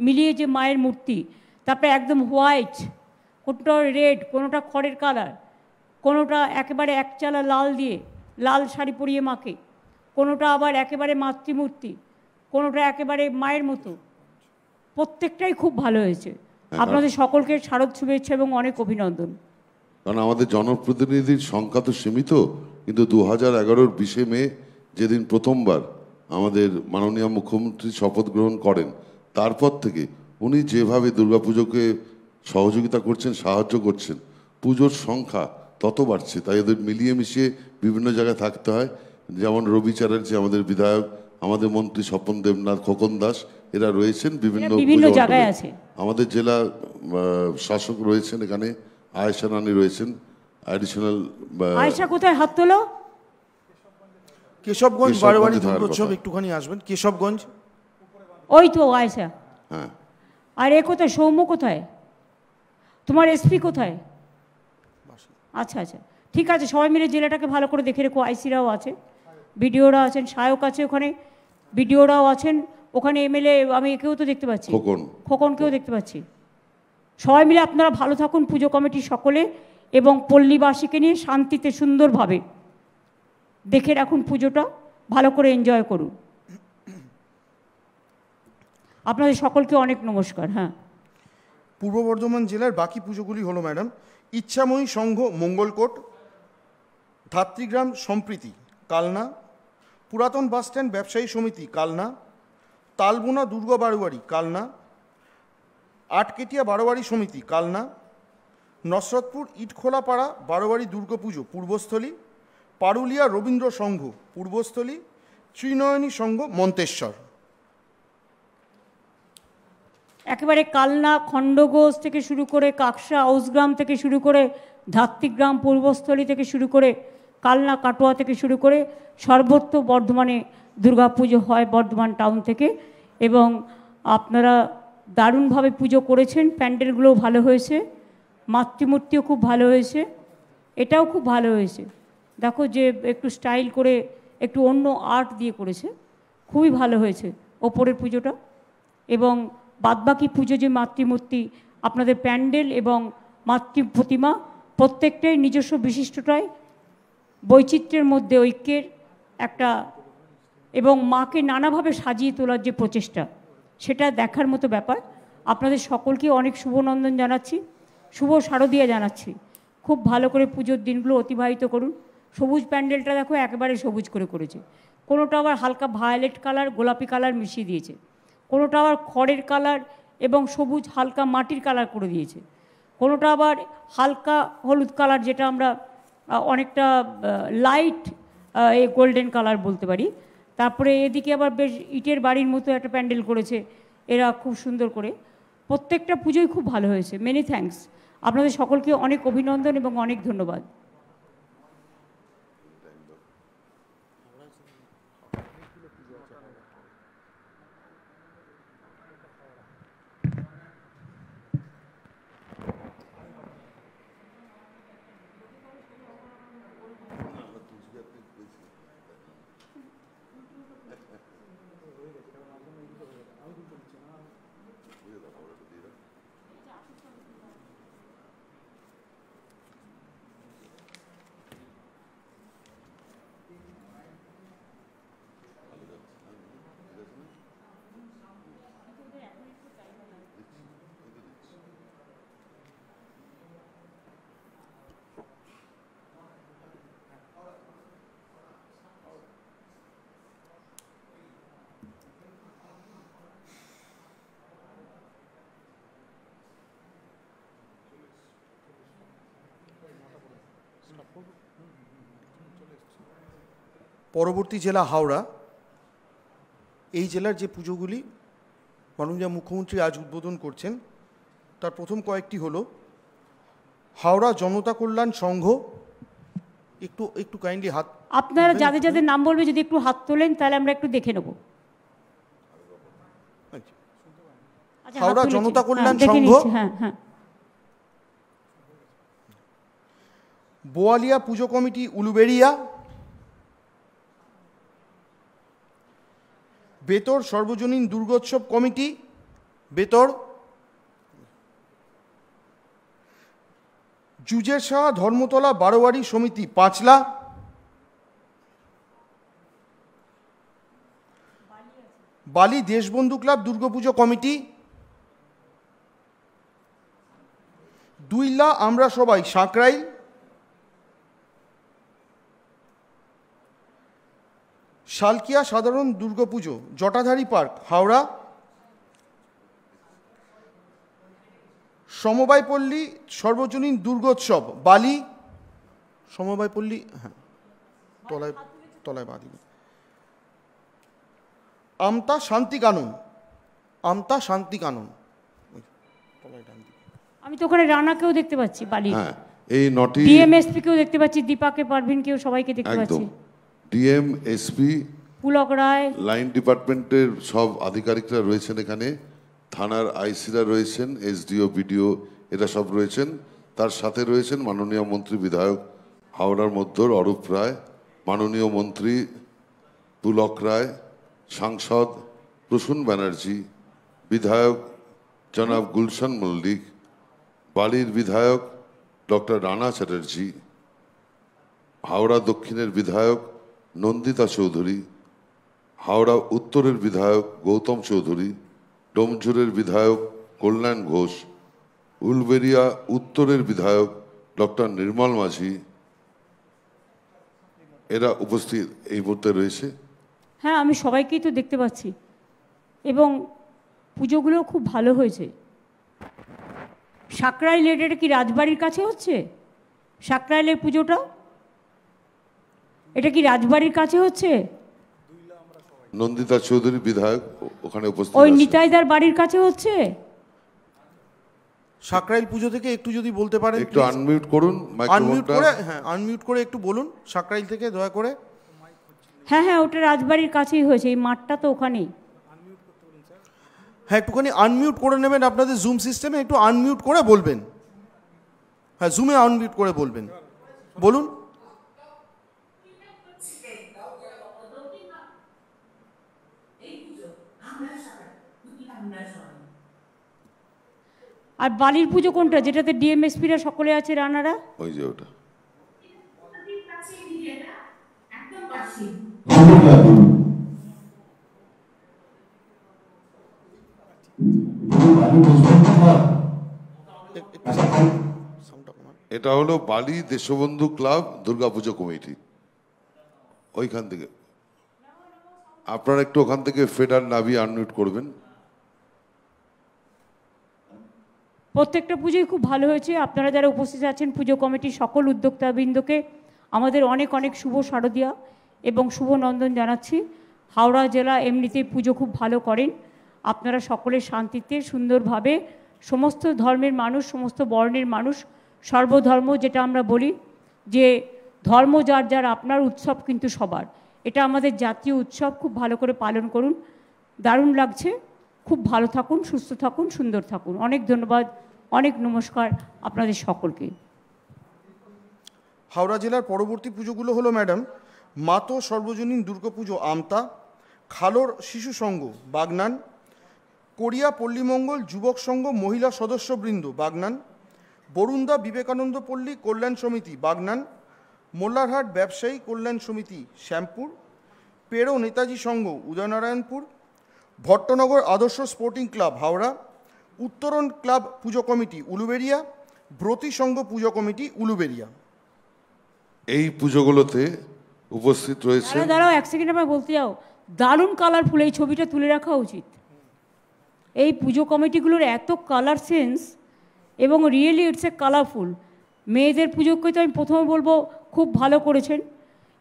মিলিয়ে যে মায়ের মূর্তি। তারপরে একদম হোয়াইট, কোনোটা রেড, কোনোটা খড়ের কালার, কোনোটা একেবারে একচালা লাল দিয়ে লাল শাড়ি পরিয়ে মাকে, কোনোটা আবার একেবারে মাতৃমূর্তি, কোনোটা একেবারে মায়ের মতো। প্রত্যেকটাই খুব ভালো হয়েছে। আপনাদের সকলকে শারদ শুভেচ্ছা এবং অনেক অভিনন্দন। কারণ আমাদের জনপ্রতিনিধির সংখ্যা তো সীমিত, কিন্তু 2011-র 20শে মে যেদিন প্রথমবার আমাদের মাননীয় মুখ্যমন্ত্রী শপথ গ্রহণ করেন, তারপর থেকে উনি যেভাবে দুর্গাপুজোকে সহযোগিতা করছেন, সাহায্য করছেন, পুজোর সংখ্যা তত বাড়ছে। তাই এদের মিলিয়ে মিশিয়ে বিভিন্ন জায়গায় থাকতে হয়। যেমন রবি চ্যাটার্জি আমাদের বিধায়ক, আমাদের মন্ত্রী স্বপন দেবনাথ, খোকন দাস, এরা রয়েছেন বিভিন্ন বিভিন্ন পুজো জায়গায় মণ্ডপে। আছে। আমাদের জেলা শাসক রয়েছেন, এখানে আয়েশা রানী রয়েছেন, অ্যাডিশনাল। আয়েশা কোথায়? হাত তোলো। কেশবগঞ্জ কেশবগঞ্জে বারোয়ারি থাকার দুর্গোৎসব, কথা। একটুখানি আসবেন। কেশবগঞ্জ, ওই তো আয়েশা। হ্যাঁ, আর এ কোথায়? সৌম্য কোথায়? তোমার এসপি কোথায়? আচ্ছা আচ্ছা, ঠিক আছে, সবাই মিলে জেলাটাকে ভালো করে দেখে রেখো। আইসিরাও আছে, বিডিওরা আছেন, সহায়ক আছে ওখানে, বিডিওরাও আছেন ওখানে, এমএলএ আমি একেও তো দেখতে পাচ্ছি, খোকনকেও দেখতে পাচ্ছি। সবাই মিলে আপনারা ভালো থাকুন, পুজো কমিটি সকলে, এবং পল্লীবাসীকে নিয়ে শান্তিতে সুন্দরভাবে দেখে রাখুন পুজোটা, ভালো করে এনজয় করুন। আপনাদের সকলকে অনেক নমস্কার। হ্যাঁ, পূর্ব বর্ধমান জেলার বাকি পুজোগুলি হলো ম্যাডাম: ইচ্ছাময়ী সংঘ, মঙ্গলকোট; ধাত্রীগ্রাম সম্প্রীতি, কালনা; পুরাতন বাসস্ট্যান্ড ব্যবসায়ী সমিতি, কালনা; তালবোনা দুর্গা বারোয়ারি, কালনা; আটকেটিয়া বারোয়ারি সমিতি, কালনা; নসরতপুর ইটখোলাপাড়া বারোয়ারি দুর্গাপুজো, পূর্বস্থলী; পারুলিয়া রবীন্দ্র সংঘ, পূর্বস্থলী; ত্রিনয়নী সংঘ, মন্তেশ্বর। একেবারে কালনা, খণ্ডঘোষ থেকে শুরু করে কাকসা, আউসগ্রাম থেকে শুরু করে ধাত্রীগ্রাম, পূর্বস্থলী থেকে শুরু করে কালনা, কাটোয়া থেকে শুরু করে সর্বত্র বর্ধমানে দুর্গাপুজো হয়, বর্ধমান টাউন থেকে। এবং আপনারা দারুণভাবে পুজো করেছেন, প্যান্ডেলগুলোও ভালো হয়েছে, মাতৃমূর্তিও খুব ভালো হয়েছে, এটাও খুব ভালো হয়েছে। দেখো যে একটু স্টাইল করে, একটু অন্য আর্ট দিয়ে করেছে, খুবই ভালো হয়েছে ওপরের পুজোটা। এবং বাদবাকি পুজো যে মাতৃমূর্তি, আপনাদের প্যান্ডেল এবং মাতৃ প্রতিমা প্রত্যেকটাই নিজস্ব বিশিষ্টতায় বৈচিত্র্যের মধ্যে ঐক্যের একটা এবং মাকে নানাভাবে সাজিয়ে তোলার যে প্রচেষ্টা, সেটা দেখার মতো ব্যাপার। আপনাদের সকলকে অনেক শুভনন্দন জানাচ্ছি, শুভ শারদিয়া জানাচ্ছি। খুব ভালো করে পুজোর দিনগুলো অতিবাহিত করুন। সবুজ প্যান্ডেলটা দেখো একেবারে সবুজ করে করেছে, কোনোটা আবার হালকা ভায়োলেট কালার, গোলাপি কালার মিশিয়ে দিয়েছে, কোনোটা আবার খড়ের কালার এবং সবুজ হালকা মাটির কালার করে দিয়েছে, কোনোটা আবার হালকা হলুদ কালার, যেটা আমরা অনেকটা লাইট গোল্ডেন কালার বলতে পারি। তারপরে এদিকে আবার বেশ ইটের বাড়ির মতো একটা প্যান্ডেল করেছে এরা খুব সুন্দর করে। প্রত্যেকটা পুজোই খুব ভালো হয়েছে। Many thanks. আপনাদের সকলকে অনেক অভিনন্দন এবং অনেক ধন্যবাদ। পরবর্তী জেলা হাওড়া। এই জেলার যে পুজোগুলি মাননীয় মুখ্যমন্ত্রী আজ উদ্বোধন করছেন, তার প্রথম কয়েকটি হলো হাওড়া জনতা কল্যাণ সংঘ। একটু কাইন্ডলি হাত, আপনারা যাদের যাদের নাম বলবে যদি একটু হাত তোলেন তাহলে আমরা একটু দেখে নেব। আচ্ছা, হাওড়া হাত তুলেছি। জনতা কল্যাণ দেখে সংঘ, নিচ্ছি, হ্যাঁ হ্যাঁ। বোয়ালিয়া পুজো কমিটি উলুবেড়িয়া, বেতর সর্বজনীন দুর্গোৎসব কমিটি বেতর, জুজের সাহা ধর্মতলা বারোয়ারি সমিতি পাঁচলা, বালি দেশবন্ধু ক্লাব দুর্গাপুজো কমিটি, দুইলা আমরা সবাই সাঁকরাইল, শালকিয়া সাধারণ দুর্গাপুজো জটাধারী পার্ক হাওড়া, সমবায়পল্লী সর্বজনীন দুর্গোৎসব বালি, সমবায়পল্লী, হ্যাঁ তলায় তলায় বাদি, আমতা শান্তিকানন, আমতা শান্তিকানন, আমি তো ওখানে রানাকেও দেখতে পাচ্ছি, বালি হ্যাঁ, এই নটি ডিএমএসপি কেও দেখতে পাচ্ছি, দীপাকে পারভিনকেও সবাইকে দেখতে পাচ্ছি, ডিএম এসপি পুলক রায়, লাইন ডিপার্টমেন্টের সব আধিকারিকরা রয়েছেন এখানে, থানার আইসিরা রয়েছেন, এসডিও বিডিও এরা সব রয়েছেন। তার সাথে রয়েছেন মাননীয় মন্ত্রী বিধায়ক হাওড়ার মধ্যর অরূপ রায়, মাননীয় মন্ত্রী পুলক রায়, সাংসদ প্রসূন ব্যানার্জি, বিধায়ক জনাব গুলশান মল্লিক, বালির বিধায়ক ডক্টর রানা চ্যাটার্জি, হাওড়া দক্ষিণের বিধায়ক নন্দিতা চৌধুরী, হাওড়া উত্তরের বিধায়ক গৌতম চৌধুরী, ডোমঝুরের বিধায়ক কল্যাণ ঘোষ, উলবেড়িয়া উত্তরের বিধায়ক ডক্টর নির্মল মাঝি, এরা উপস্থিত এই মুহূর্তে রয়েছে। হ্যাঁ আমি সবাইকেই তো দেখতে পাচ্ছি এবং পুজোগুলো খুব ভালো হয়েছে। সাঁকরাইলের, এটা কি রাজবাড়ির কাছে হচ্ছে সাঁকরাইলের পুজোটা? এটা কি রাজবাড়ির কাছে হচ্ছে? নন্দিতা চৌধুরী বিধায়ক ওখানে উপস্থিত ওই আছেন। নিতাইদার বাড়ির কাছে হচ্ছে? সাঁকরাইল পুজো থেকে একটু যদি বলতে পারেন, একটু আনমিউট করুন আনমিউট মাইক্রোফোনটা। করে, হ্যাঁ আনমিউট করে একটু বলুন সাঁকরাইল থেকে দয়া করে। হ্যাঁ হ্যাঁ, ওটা রাজবাড়ির কাছেই হয়েছে, এই মাঠটা তো ওখানেই। হ্যাঁ একটুখানি আনমিউট করে নেবেন, আপনাদের জুম সিস্টেমে একটু আনমিউট করে বলবেন। হ্যাঁ জুমে আনমিউট করে বলবেন, বলুন। আর বালির পুজো কোনটা, যেটাতে ডিএমএসপিরা সকলে আছে, রানারা? ওই যে ওটা এটা হলো বালি দেশবন্ধু ক্লাব দুর্গাপুজো কমিটি, ওইখান থেকে আপনারা একটু ওখান থেকে ফেডার নাভি আনমিউট করবেন। প্রত্যেকটা পুজোই খুব ভালো হয়েছে। আপনারা যারা উপস্থিত আছেন পুজো কমিটির সকল উদ্যোক্তাবৃন্দকে আমাদের অনেক অনেক শুভ শারদিয়া এবং শুভ নন্দন জানাচ্ছি। হাওড়া জেলা এমনিতেই পুজো খুব ভালো করেন। আপনারা সকলে শান্তিতে সুন্দরভাবে সমস্ত ধর্মের মানুষ, সমস্ত বর্ণের মানুষ, সর্বধর্ম, যেটা আমরা বলি যে ধর্ম যার যার, আপনার উৎসব কিন্তু সবার। এটা আমাদের জাতীয় উৎসব, খুব ভালো করে পালন করুন। দারুণ লাগছে। খুব ভালো থাকুন, সুস্থ থাকুন, সুন্দর থাকুন। অনেক ধন্যবাদ, অনেক নমস্কার আপনাদের সকলকে। হাওড়া জেলার পরবর্তী পুজোগুলো হলো ম্যাডাম মাতো সর্বজনীন দুর্গাপুজো আমতা, খালোর শিশু সংঘ বাগনান, কোরিয়া পল্লীমঙ্গল যুবক সংঘ মহিলা সদস্যবৃন্দ বাগনান, বরুণদা বিবেকানন্দ পল্লী কল্যাণ সমিতি বাগনান, মোল্লারহাট ব্যবসায়ী কল্যাণ সমিতি শ্যামপুর, পেরো নেতাজি সংঘ উদয়নারায়ণপুর, ভট্টনগর আদর্শ স্পোর্টিং ক্লাব হাওড়া, উত্তরণ ক্লাব পুজো কমিটি উলুবেড়িয়া, ব্রতী সংঘ পুজো কমিটি উলুবেড়িয়া। এই পুজোগুলোতে উপস্থিত রয়েছে। দাঁড়াও এক সেকেন্ড, আমার বলতে যাও, দারুণ কালারফুল। এই ছবিটা তুলে রাখা উচিত। এই পুজো কমিটিগুলোর এত কালার সেন্স এবং রিয়েলি ইটস এ কালারফুল। মেয়েদের পুজোকে তো আমি প্রথমে বলবো খুব ভালো করেছেন,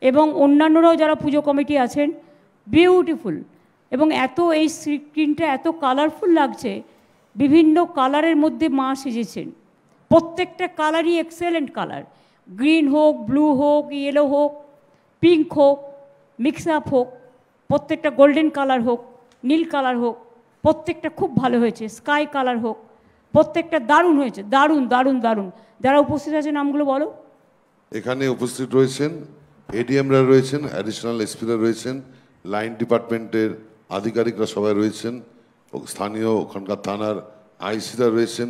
এবং অন্যান্যরাও যারা পুজো কমিটি আছেন বিউটিফুল। এবং এত এই স্ক্রিনটা এত কালারফুল লাগছে, বিভিন্ন কালারের মধ্যে মা সেজেছেন। প্রত্যেকটা কালারই এক্সেলেন্ট কালার, গ্রিন হোক, ব্লু হোক, ইয়েলো হোক, পিঙ্ক হোক, মিক্স আপ হোক, প্রত্যেকটা গোল্ডেন কালার হোক, নীল কালার হোক, প্রত্যেকটা খুব ভালো হয়েছে। স্কাই কালার হোক, প্রত্যেকটা দারুণ হয়েছে। দারুণ দারুণ দারুণ। যারা উপস্থিত আছে নামগুলো বলো। এখানে উপস্থিত রয়েছেন এডিএমরা রয়েছেন, অ্যাডিশনাল এসপিরা রয়েছেন, লাইন ডিপার্টমেন্টের আধিকারিকরা সবাই রয়েছেন, স্থানীয় ওখানকার থানার আইসিরা রয়েছেন।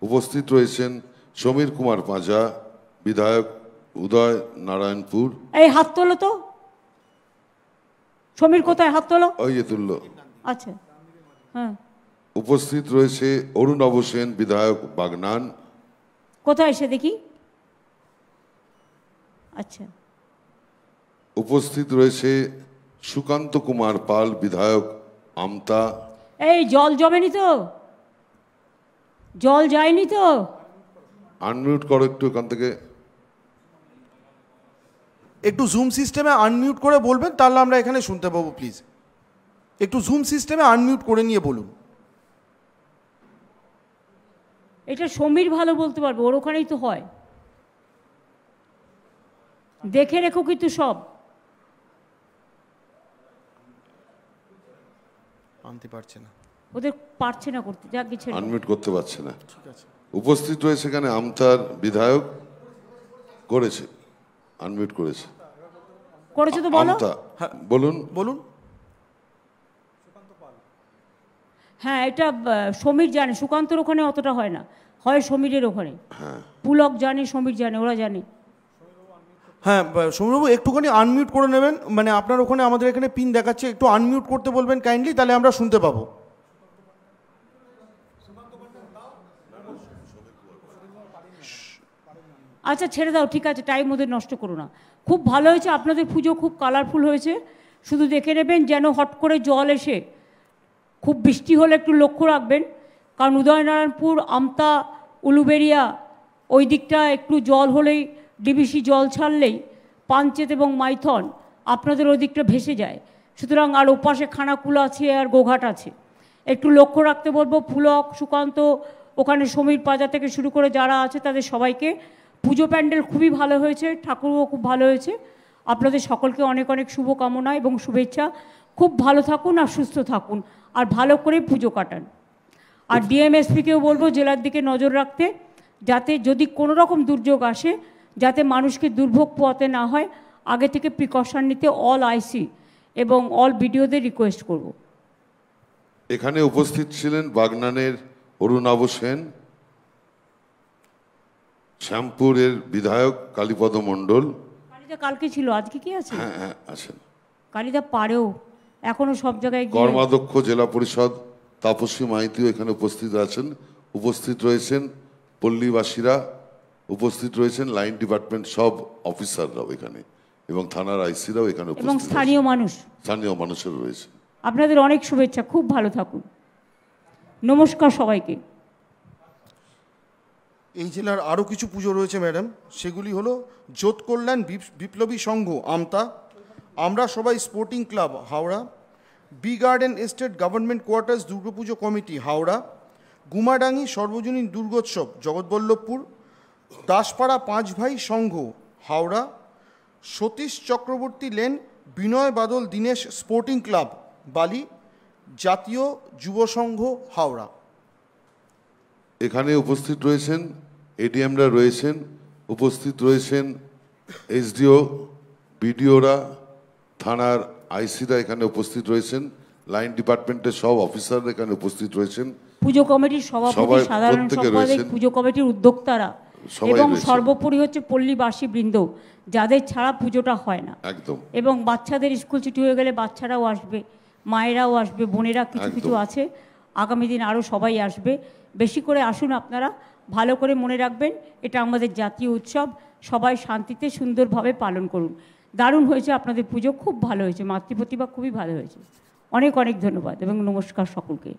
উপস্থিত রয়েছেন সমীর কুমার পাঁজা, বিধায়ক উদয় নারায়ণপুর। এই হাত তোলো তো, সমীর কোথায়? হাত তোলো। ওই যে তুলল। আচ্ছা, হ্যাঁ। উপস্থিত রয়েছে অরুণাভ সেন, বিধায়ক বাগনান। কোথায় এসে দেখি? আচ্ছা। উপস্থিত রয়েছে সুকান্ত কুমার পাল, বিধায়ক আমতা। এই জল জমেনি তো? জল যায়নি তো? আনমিউট করো একটু এখান থেকে। একটু জুম সিস্টেমে আনমিউট করে বলবেন, তাহলে আমরা এখানে শুনতে পাবো। প্লিজ একটু জুম সিস্টেমে আনমিউট করে নিয়ে বলুন। এটা সমীর ভালো বলতে পারবে, ওর ওখানেই তো হয়। দেখে রেখো কিন্তু সব। আনতে পারছে না, ওদের পারছে না করতে, যা কিছু আনমিউট করতে পারছে না। ঠিক আছে। উপস্থিত রয়েছে এখানে আমতার বিধায়ক, করেছে, আনমিউট করেছে। করেছে তো বলো। আমতা, বলুন বলুন। হ্যাঁ, এটা সমীর জানে, সুকান্তর ওখানে অতটা হয় না, হয় সমীরের ওখানে। পুলক জানে, সমীর জানে, ওরা জানে। হ্যাঁ সমীরবাবু, একটুখানি আনমিউট করে নেবেন। মানে আপনার ওখানে, আমাদের এখানে পিন দেখাচ্ছে, একটু আনমিউট করতে বলবেন কাইন্ডলি, তাহলে আমরা শুনতে পাবো। আচ্ছা ছেড়ে দাও, ঠিক আছে, টাইম ওদের নষ্ট করো না। খুব ভালো হয়েছে, আপনাদের পুজো খুব কালারফুল হয়েছে। শুধু দেখে নেবেন যেন হট করে জল এসে, খুব বৃষ্টি হলে একটু লক্ষ্য রাখবেন, কারণ উদয়নারায়ণপুর, আমতা, উলুবেড়িয়া ওই দিকটা একটু জল হলেই, ডিবিসি জল ছাড়লেই পাঞ্চেত এবং মাইথন আপনাদের ওই দিকটা ভেসে যায়। সুতরাং আর ওপাশে খানাকুলা আছে আর গোঘাট আছে, একটু লক্ষ্য রাখতে বলবো। পুলক, সুকান্ত, ওখানে সমীর পাজা থেকে শুরু করে যারা আছে তাদের সবাইকে। পুজো প্যান্ডেল খুবই ভালো হয়েছে, ঠাকুরও খুব ভালো হয়েছে। আপনাদের সকলকে অনেক অনেক শুভকামনা এবং শুভেচ্ছা। খুব ভালো থাকুন আর সুস্থ থাকুন, আর ভালো করে পুজো কাটান। আর ডিএমএসপিকেও বলবো জেলার দিকে নজর রাখতে, যাতে যদি কোনো রকম দুর্যোগ আসে যাতে মানুষকে দুর্ভোগ পোয়াতে না হয়, আগে থেকে প্রিকশন নিতে অল আইসি এবং অল বিডিওদের রিকোয়েস্ট করব। এখানে উপস্থিত ছিলেন বাগনানের অরুণাভ সেন, শ্যামপুরের বিধায়ক কালীপদ মণ্ডল। কালকে ছিল, আজকে কি আছে? হ্যাঁ হ্যাঁ আছেন। কালিদা পারেও এখনো সব জায়গায় গিয়ে কর্মাধ্যক্ষ জেলা পরিষদ তাপসী মাইতিও এখানে উপস্থিত আছেন, উপস্থিত রয়েছেন পল্লীবাসীরা, উপস্থিত রয়েছেন লাইন ডিপার্টমেন্ট সব অফিসাররাও এখানে, এবং থানার আইসিরাও এখানে এবং উপস্থিত স্থানীয় মানুষ, স্থানীয় মানুষের রয়েছে। আপনাদের অনেক শুভেচ্ছা, খুব ভালো থাকুন। নমস্কার সবাইকে। এই জেলার আরও কিছু পুজো রয়েছে ম্যাডাম, সেগুলি হলো জোত কল্যাণ বিপ্লবী সংঘ আমতা, আমরা সবাই sporting club Howrah, B garden estate government quarters Durga Puja committee Howrah, Gumadangi সর্বজনীন দুর্গোৎসব জগৎবল্লভপুর, দাসপাড়া পাঁচ ভাই সংঘ Howrah, Satish Chakraborty lane Binoy Badal Dinesh sporting club Bally, জাতীয় যুব সংঘ হাওড়া। এখানে উপস্থিত রয়েছেন এডিএমরা রয়েছেন, উপস্থিত রয়েছেন এসডিও, বিডিওরা, থানার আইসিরা এখানে উপস্থিত রয়েছেন, লাইন ডিপার্টমেন্টের সব অফিসাররা এখানে উপস্থিত রয়েছেন, পুজো কমিটির সভাপতি, সবাই সাধারণ প্রত্যেকে সম্পাদক, রয়েছেন। পুজো কমিটির উদ্যোক্তারা সবাই এবং রয়েছেন। সর্বোপরি হচ্ছে পল্লীবাসী বৃন্দ, যাদের ছাড়া পুজোটা হয় না। একদম এবং বাচ্চাদের স্কুল ছুটি হয়ে গেলে বাচ্চারাও আসবে, মায়েরাও আসবে, বোনেরা কিছু একদম। কিছু আছে, আগামী দিন আরও সবাই আসবে। বেশি করে আসুন আপনারা, ভালো করে মনে রাখবেন এটা আমাদের জাতীয় উৎসব, সবাই শান্তিতে সুন্দরভাবে পালন করুন। দারুণ হয়েছে আপনাদের পুজো, খুব ভালো হয়েছে, মাতৃপ্রতিভা খুবই ভালো হয়েছে। অনেক অনেক ধন্যবাদ এবং নমস্কার সকলকে।